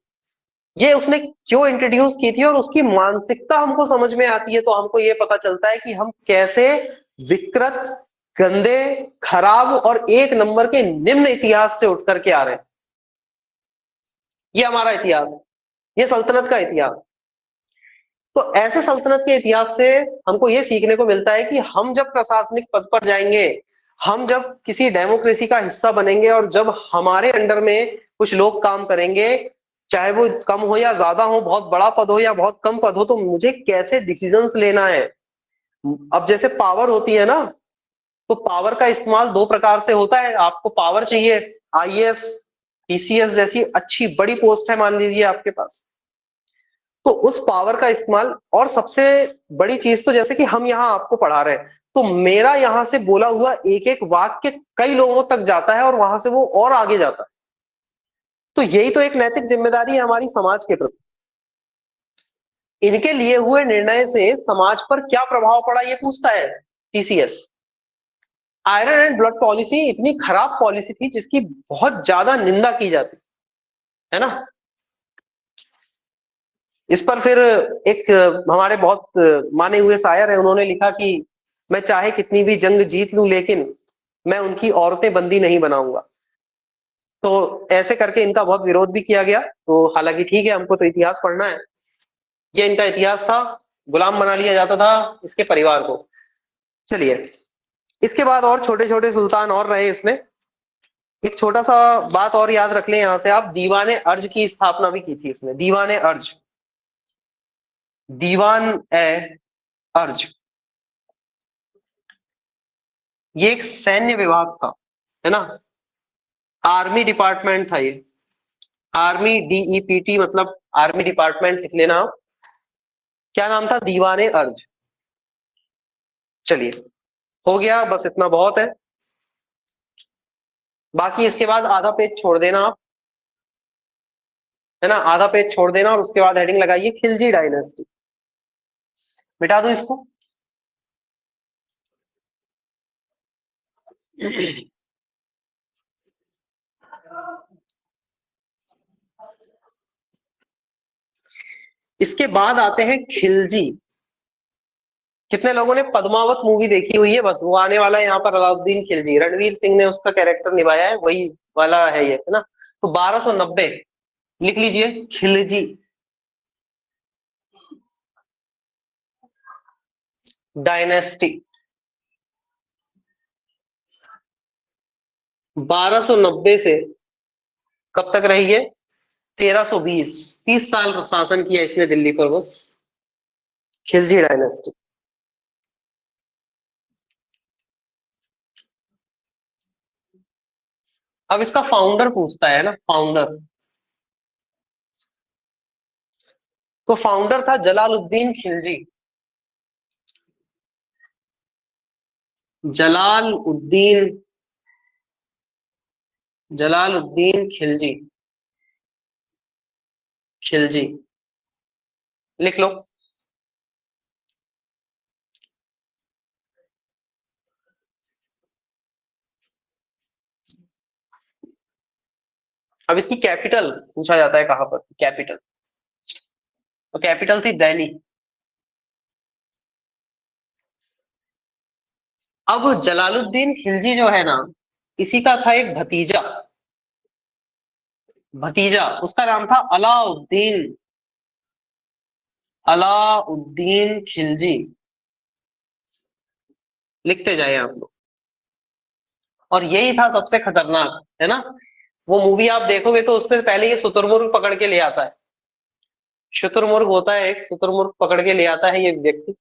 ये उसने क्यों इंट्रोड्यूस की थी और उसकी मानसिकता हमको समझ में आती है, तो हमको ये पता चलता है कि हम कैसे विकृत, गंदे, खराब और एक नंबर के निम्न इतिहास से उठ करके आ रहे हैं। ये हमारा इतिहास है, ये सल्तनत का इतिहास। तो ऐसे सल्तनत के इतिहास से हमको ये सीखने को मिलता है कि हम जब प्रशासनिक पद पर जाएंगे, हम जब किसी डेमोक्रेसी का हिस्सा बनेंगे और जब हमारे अंडर में कुछ लोग काम करेंगे, चाहे वो कम हो या ज्यादा हो, बहुत बड़ा पद हो या बहुत कम पद हो, तो मुझे कैसे डिसीजंस लेना है। अब जैसे पावर होती है ना, तो पावर का इस्तेमाल दो प्रकार से होता है। आपको पावर चाहिए, आईएएस, पीसीएस जैसी अच्छी बड़ी पोस्ट है मान लीजिए आपके पास, तो उस पावर का इस्तेमाल, और सबसे बड़ी चीज तो जैसे कि हम यहाँ आपको पढ़ा रहे हैं, तो मेरा यहाँ से बोला हुआ एक एक वाक्य कई लोगों तक जाता है और वहां से वो और आगे जाता है। तो यही तो एक नैतिक जिम्मेदारी है हमारी समाज के प्रति। इनके लिए हुए निर्णय से समाज पर क्या प्रभाव पड़ा ये पूछता है TCS. Iron and blood policy इतनी खराब पॉलिसी थी जिसकी बहुत ज्यादा निंदा की जाती है ना। इस पर फिर एक हमारे बहुत माने हुए शायर है, उन्होंने लिखा कि मैं चाहे कितनी भी जंग जीत लूं लेकिन मैं उनकी औरतें बंदी नहीं बनाऊंगा। तो ऐसे करके इनका बहुत विरोध भी किया गया। तो हालांकि ठीक है, हमको तो इतिहास पढ़ना है। ये इनका इतिहास था, गुलाम बना लिया जाता था इसके परिवार को। चलिए, इसके बाद और छोटे छोटे सुल्तान और रहे इसमें। एक छोटा सा बात और याद रख लें यहां से आप, दीवाने अर्ज की स्थापना भी की थी इसने, दीवाने अर्ज, दीवान ए अर्ज, ये एक सैन्य विभाग था, है ना, आर्मी डिपार्टमेंट था ये, आर्मी डीईपीटी मतलब आर्मी डिपार्टमेंट लिख लेना आप। क्या नाम था, दीवाने अर्ज। चलिए हो गया, बस इतना बहुत है। बाकी इसके बाद आधा पेज छोड़ देना आप, है ना, आधा पेज छोड़ देना और उसके बाद हेडिंग लगाइए खिलजी डायनेस्टी। मिटा दो इसको। इसके बाद आते हैं खिलजी। कितने लोगों ने पद्मावत मूवी देखी हुई है, बस वो आने वाला है यहाँ पर, अलाउद्दीन खिलजी, रणवीर सिंह ने उसका कैरेक्टर निभाया है, वही वाला है ये, है ना। तो 1290 लिख लीजिए, खिलजी डायनेस्टी। 1290 से कब तक रही है, 1320, 30 साल शासन किया इसने दिल्ली पर बस, खिलजी डायनेस्टी। अब इसका फाउंडर पूछता है ना, फाउंडर, तो फाउंडर था जलालुद्दीन खिलजी, जलाल उद्दीन जलालुद्दीन खिलजी। खिलजी लिख लो। अब इसकी कैपिटल पूछा जाता है कहां पर, कैपिटल। तो कैपिटल थी दिल्ली। अब जलालुद्दीन खिलजी जो है ना, इसी का था एक भतीजा। भतीजा उसका नाम था अलाउद्दीन। अलाउद्दीन खिलजी। लिखते जाए आप लोग। और यही था सबसे खतरनाक, है ना। वो मूवी आप देखोगे तो उसमें पहले ये शुतुरमुर्ग पकड़ के ले आता है। शुतुरमुर्ग होता है एक, शुतुरमुर्ग पकड़ के ले आता है ये व्यक्ति।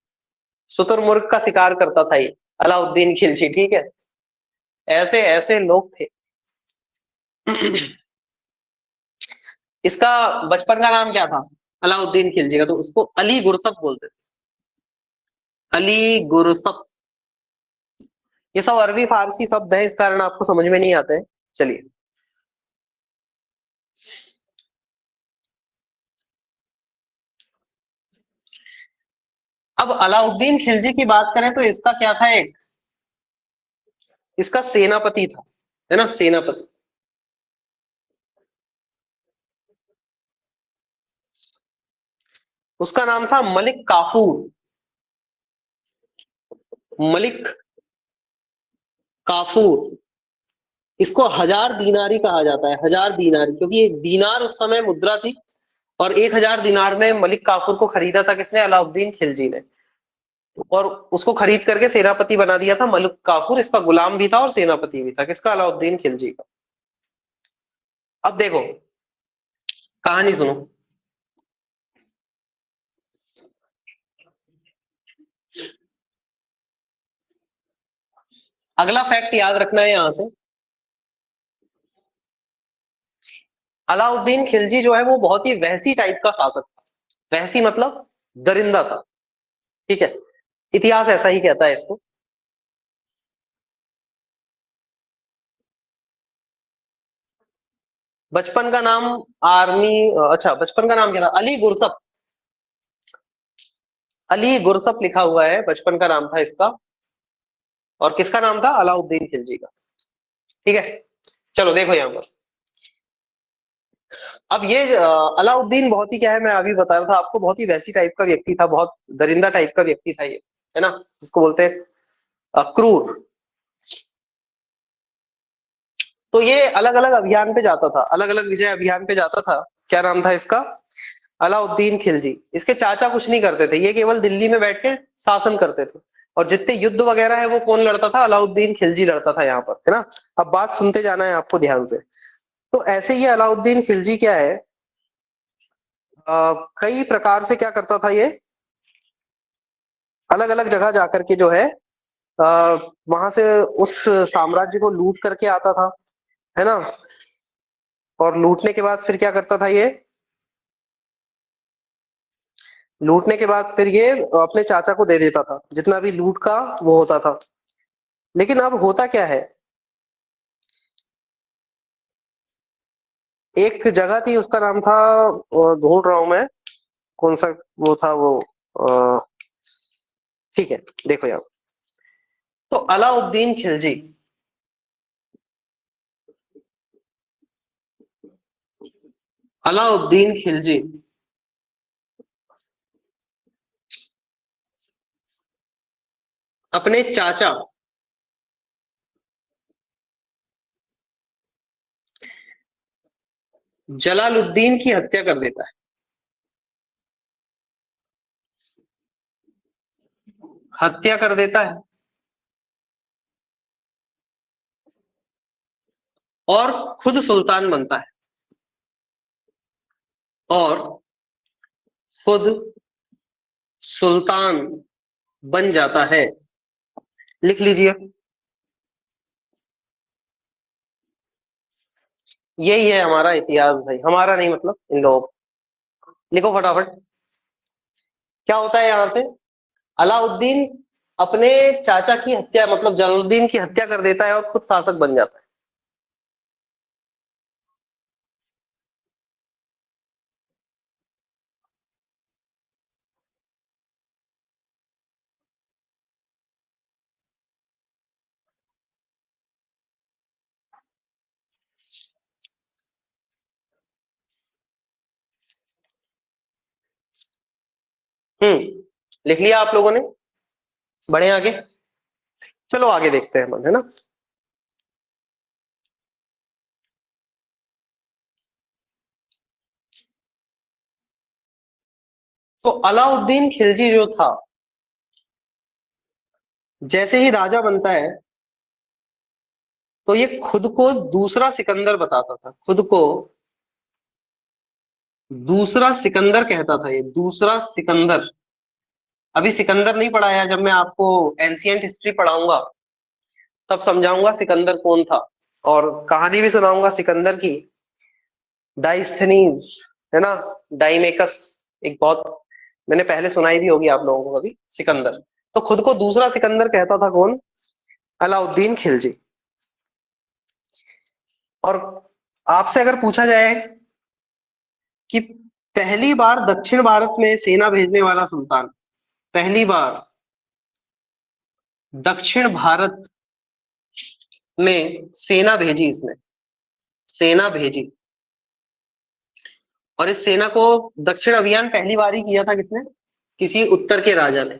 शुतुरमुर्ग का शिकार करता था ये अलाउद्दीन खिलजी, ठीक है। ऐसे ऐसे लोग थे। इसका बचपन का नाम क्या था अलाउद्दीन खिलजी का? तो उसको अली गुरसप बोलते थे। अली गुरसप। ये सब अरबी फारसी शब्द है, इस कारण आपको समझ में नहीं आते हैं। चलिए। अब अलाउद्दीन खिलजी की बात करें तो इसका क्या था, एक इसका सेनापति था, है ना, सेनापति। उसका नाम था मलिक काफूर। मलिक काफूर। इसको हजार दीनारी कहा जाता है, हजार दीनारी, क्योंकि एक दीनार उस समय मुद्रा थी। और 1000 दीनार में मलिक काफूर को खरीदा था किसने? अलाउद्दीन खिलजी ने। और उसको खरीद करके सेनापति बना दिया था मलिक काफूर। इसका गुलाम भी था और सेनापति भी था, किसका? अलाउद्दीन खिलजी का। अब देखो, कहानी सुनो। अगला फैक्ट याद रखना है यहां से। अलाउद्दीन खिलजी जो है वो बहुत ही वहसी टाइप का शासक था। वहसी मतलब दरिंदा था, ठीक है। इतिहास ऐसा ही कहता है इसको। बचपन का नाम आर्मी, अच्छा बचपन का नाम क्या था? अली गुरसप। अली गुरसप लिखा हुआ है, बचपन का नाम था इसका। और किसका नाम था? अलाउद्दीन खिलजी का, ठीक है। चलो देखो यहां पर। अब ये अलाउद्दीन बहुत ही क्या है, मैं अभी बता रहा था आपको, बहुत ही वैसी टाइप का व्यक्ति था, बहुत दरिंदा टाइप का व्यक्ति था ये, है ना। जिसको बोलते हैं क्रूर। तो ये अलग अलग अभियान पे जाता था, अलग अलग विजय अभियान पे जाता था। क्या नाम था इसका? अलाउद्दीन खिलजी। इसके चाचा कुछ नहीं करते थे, ये केवल दिल्ली में बैठ के शासन करते थे। और जितने युद्ध वगैरह है वो कौन लड़ता था? अलाउद्दीन खिलजी लड़ता था यहाँ पर, है ना। अब बात सुनते जाना है आपको ध्यान से। तो ऐसे ही अलाउद्दीन खिलजी क्या है, कई प्रकार से क्या करता था ये, अलग अलग जगह जाकर के जो है वहां से उस साम्राज्य को लूट करके आता था, है ना। और लूटने के बाद फिर क्या करता था ये, लूटने के बाद फिर ये अपने चाचा को दे देता था, जितना भी लूट का वो होता था। लेकिन अब होता क्या है, एक जगह थी उसका नाम था, ढूंढ रहा हूं मैं कौन सा वो था वो, अ, ठीक है। देखो यार, तो अलाउद्दीन खिलजी, अलाउद्दीन खिलजी अपने चाचा जलालुद्दीन की हत्या कर देता है। हत्या कर देता है और खुद सुल्तान बनता है। और खुद सुल्तान बन जाता है। लिख लीजिए। यही है हमारा इतिहास भाई, हमारा नहीं मतलब इन लोगों का। लिखो फटाफट। क्या होता है यहां से, अलाउद्दीन अपने चाचा की हत्या मतलब जलालुद्दीन की हत्या कर देता है और खुद शासक बन जाता है। लिख लिया आप लोगों ने? बढ़े आगे, चलो आगे देखते हैं हम, है ना। तो अलाउद्दीन खिलजी जो था, जैसे ही राजा बनता है तो ये खुद को दूसरा सिकंदर बताता था, खुद को दूसरा सिकंदर कहता था, ये दूसरा सिकंदर। अभी सिकंदर नहीं पढ़ाया, जब मैं आपको एंशियंट हिस्ट्री पढ़ाऊंगा तब समझाऊंगा सिकंदर कौन था, और कहानी भी सुनाऊंगा सिकंदर की, डाइस्थनीज, है ना, डाइमेकस, एक बहुत मैंने पहले सुनाई भी होगी आप लोगों को कभी, सिकंदर। तो खुद को दूसरा सिकंदर कहता था कौन? अलाउद्दीन खिलजी। और आपसे अगर पूछा जाए कि पहली बार दक्षिण भारत में सेना भेजने वाला सुल्तान, पहली बार दक्षिण भारत में सेना भेजी इसने, सेना भेजी, और इस सेना को दक्षिण अभियान पहली बार ही किया था किसने? किसी उत्तर के राजा ने।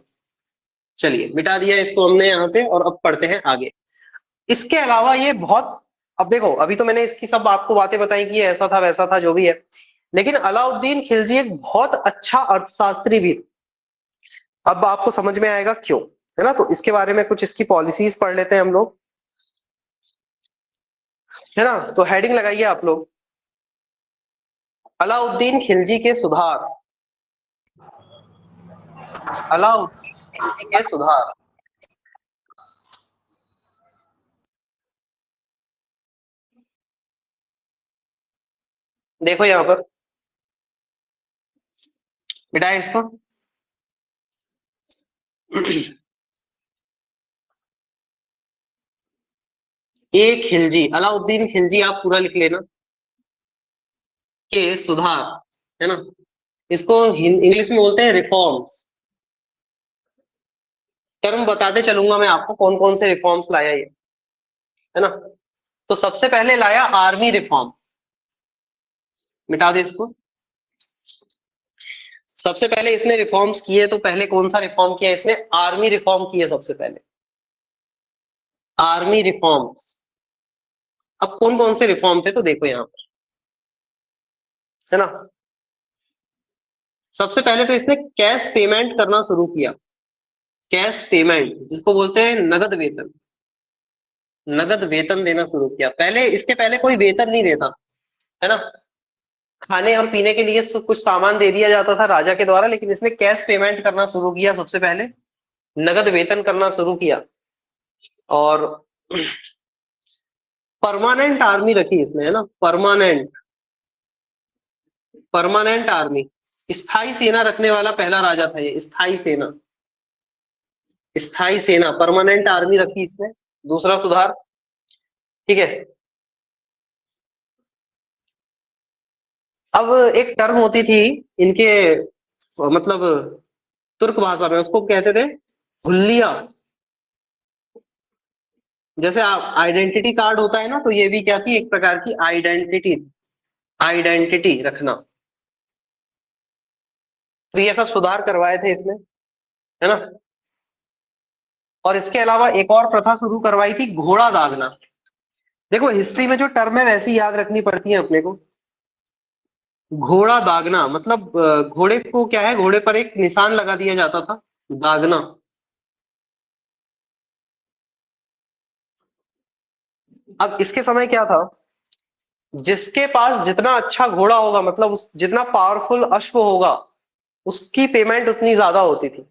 चलिए मिटा दिया इसको हमने यहां से, और अब पढ़ते हैं आगे। इसके अलावा ये बहुत, अब देखो अभी तो मैंने इसकी सब आपको बातें बताई कि ये ऐसा था वैसा था जो भी है, लेकिन अलाउद्दीन खिलजी एक बहुत अच्छा अर्थशास्त्री भी था। अब आपको समझ में आएगा क्यों, है ना। तो इसके बारे में कुछ इसकी पॉलिसीज पढ़ लेते हैं हम लोग, है ना। तो हेडिंग लगाइए आप लोग, अलाउद्दीन खिलजी के सुधार, अलाउद्दीन खिलजी के सुधार। देखो यहां पर, मिटाए इसको। ए खिलजी, अलाउद्दीन खिलजी आप पूरा लिख लेना, के सुधार, है ना। इसको इंग्लिश में बोलते हैं रिफॉर्म्स। टर्म बताते चलूंगा मैं आपको कौन कौन से रिफॉर्म्स लाया ये, है ना। तो सबसे पहले लाया आर्मी रिफॉर्म, मिटा दे इसको। सबसे पहले इसने रिफॉर्म्स किए, तो पहले कौन सा रिफॉर्म किया इसने? आर्मी रिफॉर्म किए सबसे पहले, आर्मी रिफॉर्म्स। अब कौन कौन से रिफॉर्म थे तो देखो यहां पर, है ना। सबसे पहले तो इसने कैश पेमेंट करना शुरू किया, कैश पेमेंट जिसको बोलते हैं नगद वेतन, नगद वेतन देना शुरू किया। पहले, इसके पहले कोई वेतन नहीं देता, है ना। खाने और पीने के लिए कुछ सामान दे दिया जाता था राजा के द्वारा, लेकिन इसने कैश पेमेंट करना शुरू किया सबसे पहले, नगद वेतन करना शुरू किया। और परमानेंट आर्मी रखी इसने, है ना, परमानेंट, परमानेंट आर्मी, स्थायी सेना रखने वाला पहला राजा था ये, स्थायी सेना, स्थायी सेना, परमानेंट आर्मी रखी इसने। दूसरा सुधार, ठीक है। अब एक टर्म होती थी इनके, मतलब तुर्क भाषा में उसको कहते थे हुल्लिया। जैसे आप आइडेंटिटी कार्ड होता है ना, तो ये भी क्या थी, एक प्रकार की आइडेंटिटी, आइडेंटिटी रखना। तो ये सब सुधार करवाए थे इसने, है ना। और इसके अलावा एक और प्रथा शुरू करवाई थी, घोड़ा दागना। देखो हिस्ट्री में जो टर्म है वैसी याद रखनी पड़ती है अपने को। घोड़ा दागना मतलब घोड़े को क्या है, घोड़े पर एक निशान लगा दिया जाता था, दागना। अब इसके समय क्या था, जिसके पास जितना अच्छा घोड़ा होगा, मतलब उस जितना पावरफुल अश्व होगा, उसकी पेमेंट उतनी ज्यादा होती थी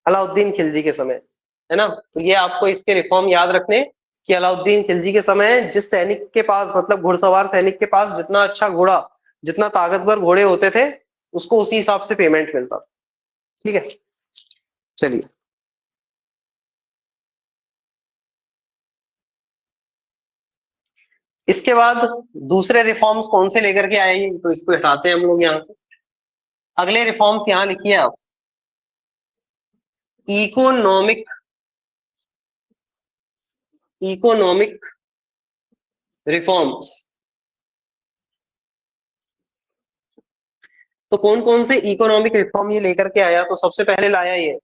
अलाउद्दीन खिलजी के समय, है ना। तो ये आपको इसके रिफॉर्म याद रखने, कि अलाउद्दीन खिलजी के समय जिस सैनिक के पास, मतलब घुड़सवार सैनिक के पास जितना अच्छा घोड़ा, जितना ताकतवर घोड़े होते थे, उसको उसी हिसाब से पेमेंट मिलता था। ठीक है, चलिए। इसके बाद दूसरे रिफॉर्म्स कौन से लेकर के आए हैं, तो इसको हटाते हैं हम लोग यहाँ से। अगले रिफॉर्म्स यहाँ लिखिए आप, इकोनॉमिक, इकोनॉमिक रिफॉर्म्स। तो कौन कौन से इकोनॉमिक रिफॉर्म ये लेकर के आया? तो सबसे पहले लाया ये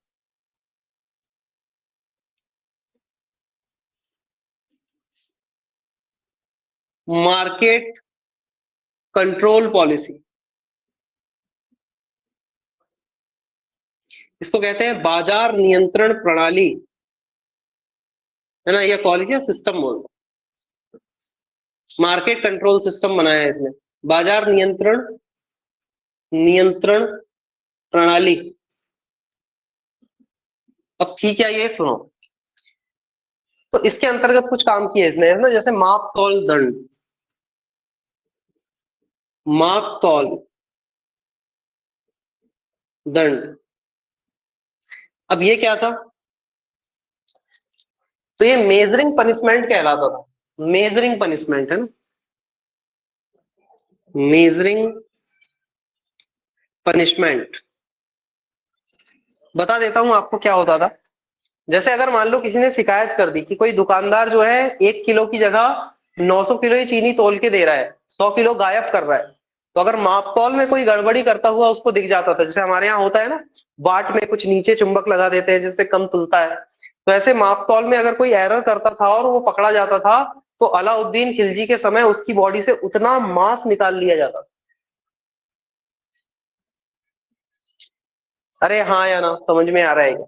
मार्केट कंट्रोल पॉलिसी, इसको कहते हैं बाजार नियंत्रण प्रणाली, है ना? ये पॉलिसी या सिस्टम बोल, मार्केट कंट्रोल सिस्टम बनाया है इसने, बाजार नियंत्रण नियंत्रण प्रणाली। अब ठीक है, ये सुनो, तो इसके अंतर्गत कुछ काम किए इसने, है ना? जैसे माप तौल दंड, माप तौल दंड। अब ये क्या था? तो ये मेजरिंग पनिशमेंट कहलाता था, मेजरिंग पनिशमेंट, है ना? Measuring punishment. बता देता हूं आपको क्या होता था। जैसे अगर मान लो किसी ने शिकायत कर दी कि कोई दुकानदार जो है 1 किलो की जगह 900 किलो ही चीनी तोल के दे रहा है, 100 किलो गायब कर रहा है, तो अगर माप तौल में कोई गड़बड़ी करता हुआ उसको दिख जाता था, जैसे हमारे यहाँ होता है ना, बाट में कुछ नीचे चुंबक लगा देते हैं जिससे कम तुलता है, तो ऐसे माप तौल में अगर कोई एरर करता था और वो पकड़ा जाता था, तो अलाउद्दीन खिलजी के समय उसकी बॉडी से उतना मांस निकाल लिया जाता था। अरे हाँ या ना, समझ में आ रहा है क्या?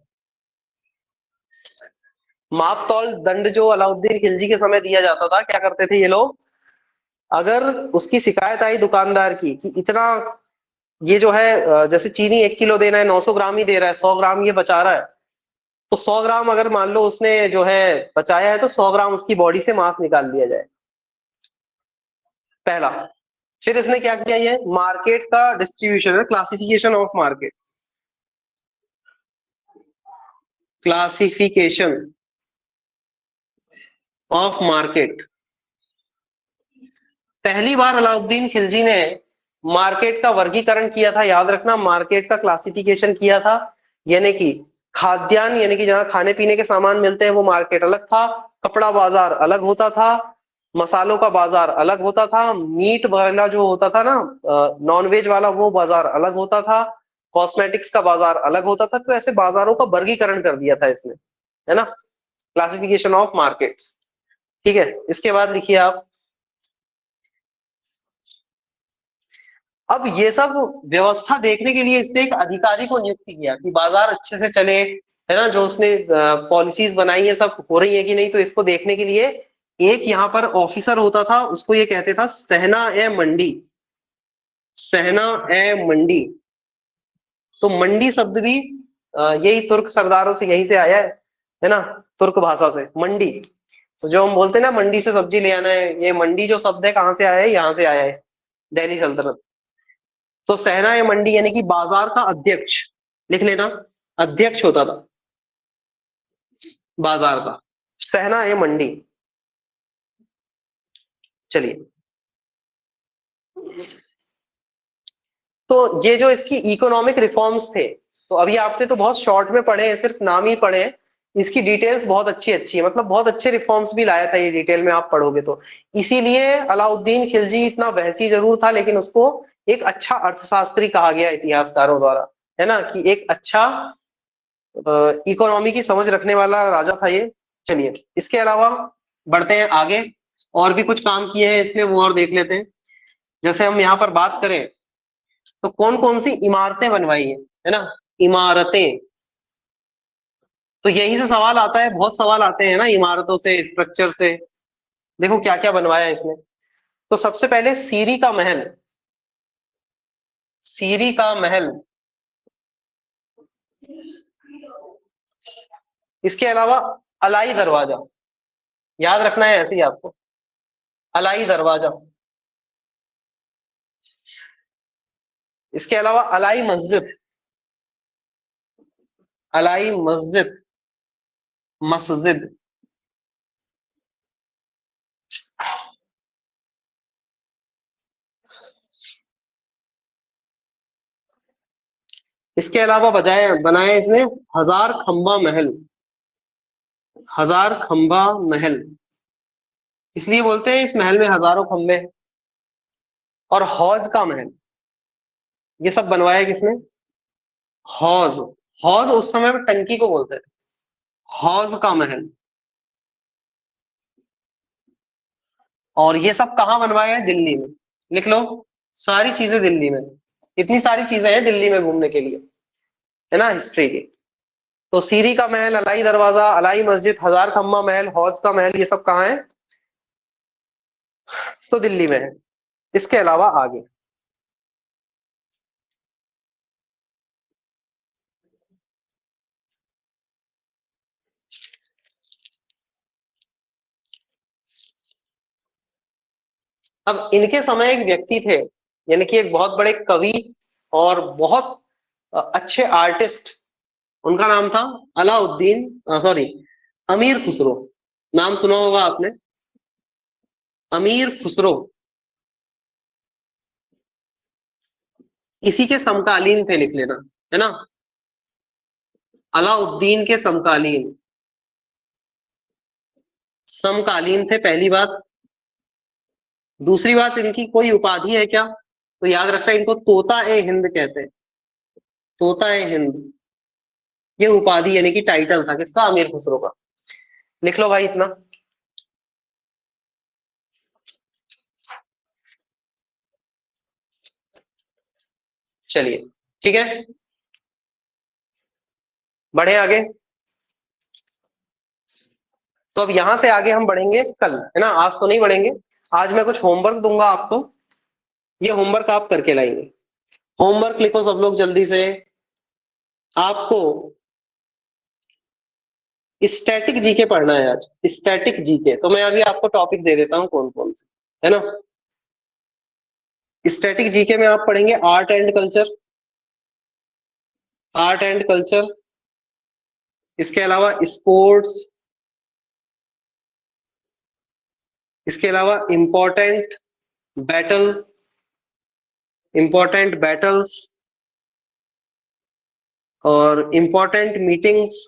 माप तौल दंड जो अलाउद्दीन खिलजी के समय दिया जाता था, क्या करते थे ये लोग, अगर उसकी शिकायत आई दुकानदार की कि इतना ये जो है जैसे चीनी 1 किलो देना है, 900 ग्राम ही दे रहा है, 100 ग्राम ये बचा रहा है, तो 100 ग्राम अगर मान लो उसने जो है बचाया है, तो 100 ग्राम उसकी बॉडी से मांस निकाल दिया जाए, पहला। फिर इसने क्या किया, ये मार्केट का डिस्ट्रीब्यूशन है, classification of market, classification of market. पहली बार अलाउद्दीन खिलजी ने मार्केट का वर्गीकरण किया था, याद रखना, मार्केट का क्लासिफिकेशन किया था, यानी कि खाद्यान्न, यानी कि जहां खाने पीने के सामान मिलते हैं वो मार्केट अलग था, कपड़ा बाजार अलग होता था, मसालों का बाजार अलग होता था, मीट वाला जो होता था ना, नॉनवेज वाला, वो बाजार अलग होता था, कॉस्मेटिक्स का बाजार अलग होता था। तो ऐसे बाजारों का वर्गीकरण कर दिया था इसने, है ना? Classification of markets. ठीक है, इसके बाद लिखिए आप, अब ये सब व्यवस्था देखने के लिए इसने एक अधिकारी को नियुक्त किया कि बाजार अच्छे से चले, है ना, जो उसने पॉलिसीज बनाई है सब हो रही है कि नहीं, तो इसको देखने के लिए एक यहाँ पर ऑफिसर होता था, उसको ये कहते था सहना ए मंडी, सहना ए मंडी। तो मंडी शब्द भी यही तुर्क सरदारों से यहीं से आया है ना, तुर्क भाषा से मंडी। तो जो हम बोलते हैं ना मंडी से सब्जी ले आना है, ये मंडी जो शब्द है कहाँ से आया है? यहाँ से आया है, दिल्ली सल्तनत। तो सहना ए मंडी यानी कि बाजार का अध्यक्ष, लिख लेना, अध्यक्ष होता था बाजार का, सहना ए मंडी। चलिए, तो ये जो इसकी इकोनॉमिक रिफॉर्म्स थे, तो अभी आपने तो बहुत शॉर्ट में पढ़े हैं, सिर्फ नाम ही पढ़े हैं, इसकी डिटेल्स बहुत अच्छी अच्छी है, मतलब बहुत अच्छे रिफॉर्म्स भी लाया था ये, डिटेल में आप पढ़ोगे तो। इसीलिए अलाउद्दीन खिलजी इतना बहसी जरूर था, लेकिन उसको एक अच्छा अर्थशास्त्री कहा गया इतिहासकारों द्वारा, है ना, कि एक अच्छा इकोनॉमी की समझ रखने वाला राजा था ये। चलिए, इसके अलावा बढ़ते हैं आगे, और भी कुछ काम किए हैं इसने, वो और देख लेते हैं। जैसे हम यहाँ पर बात करें तो कौन कौन सी इमारतें बनवाई है ना, इमारतें। तो यहीं से सवाल आता है, बहुत सवाल आते हैं ना इमारतों से, स्ट्रक्चर से। देखो क्या क्या बनवाया इसने। तो सबसे पहले सीरी का महल, सीरी का महल। इसके अलावा अलाई दरवाजा, याद रखना है ऐसे ही आपको, अलाई दरवाजा। इसके अलावा अलाई मस्जिद, अलाई मस्जिद, मस्जिद। इसके अलावा बजाय बनाया इसने हजार खंबा महल, हजार खंबा महल, इसलिए बोलते हैं इस महल में हजारों खंबे हैं। और हौज का महल, ये सब बनवाया किसने? हौज। हौज उस समय में टंकी को बोलते थे, हौज का महल। और ये सब कहाँ बनवाया है? दिल्ली में। लिख लो, सारी चीजें दिल्ली में। इतनी सारी चीजें हैं दिल्ली में घूमने के लिए, है ना, हिस्ट्री की। तो सीरी का महल, अलाई दरवाजा, अलाई मस्जिद, हजार खम्मा महल, हौज का महल, ये सब कहाँ है? तो दिल्ली में है। इसके अलावा आगे अब इनके समय एक व्यक्ति थे, यानी कि एक बहुत बड़े कवि और बहुत अच्छे आर्टिस्ट। उनका नाम था अलाउद्दीन, सॉरी, अमीर खुसरो। नाम सुना होगा आपने, अमीर खुसरो। इसी के समकालीन थे, लिख लेना, है ना, अलाउद्दीन के समकालीन। समकालीन थे, पहली बात। दूसरी बात, इनकी कोई उपाधि है क्या? तो याद रखना, इनको तोता ए हिंद कहते हैं। तोता ए हिंद, ये उपाधि यानी कि टाइटल था किसका? अमीर खुसरो का। लिख लो भाई इतना। चलिए, ठीक है, बढ़े आगे। तो अब यहां से आगे हम बढ़ेंगे कल, है ना, आज तो नहीं बढ़ेंगे। आज मैं कुछ होमवर्क दूंगा आपको, ये होमवर्क आप करके लाएंगे। होमवर्क लिखो सब लोग जल्दी से। आपको स्टैटिक जीके पढ़ना है आज, स्टैटिक जीके। तो मैं अभी आपको टॉपिक दे देता हूं कौन कौन से, है ना। स्टैटिक जीके में आप पढ़ेंगे art and culture, art and culture. इसके अलावा स्पोर्ट्स, इसके अलावा बैटल इंपॉर्टेंट बैटल्स और इंपॉर्टेंट मीटिंग्स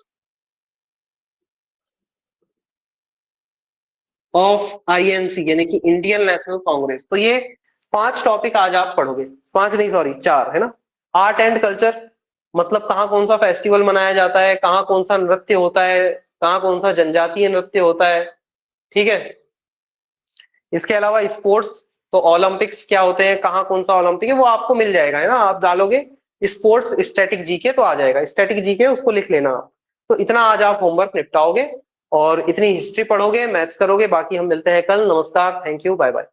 ऑफ आईएनसी, यानी कि इंडियन नेशनल कांग्रेस। तो ये 5 टॉपिक आज आप पढ़ोगे, 5 नहीं सॉरी 4, है ना। आर्ट एंड कल्चर मतलब कहाँ कौन सा फेस्टिवल मनाया जाता है, कहाँ कौन सा नृत्य होता है, कहाँ कौन सा जनजातीय नृत्य होता है, ठीक है। इसके अलावा स्पोर्ट्स, तो ओलंपिक्स क्या होते हैं, कहाँ कौन सा ओलंपिक है, वो आपको मिल जाएगा, है ना। आप डालोगे स्पोर्ट्स स्टैटिक जीके तो आ जाएगा, स्टैटिक जीके उसको लिख लेना आप। तो इतना आज आप होमवर्क निपटाओगे और इतनी हिस्ट्री पढ़ोगे, मैथ्स करोगे। बाकी हम मिलते हैं कल। नमस्कार, थैंक यू, बाय बाय।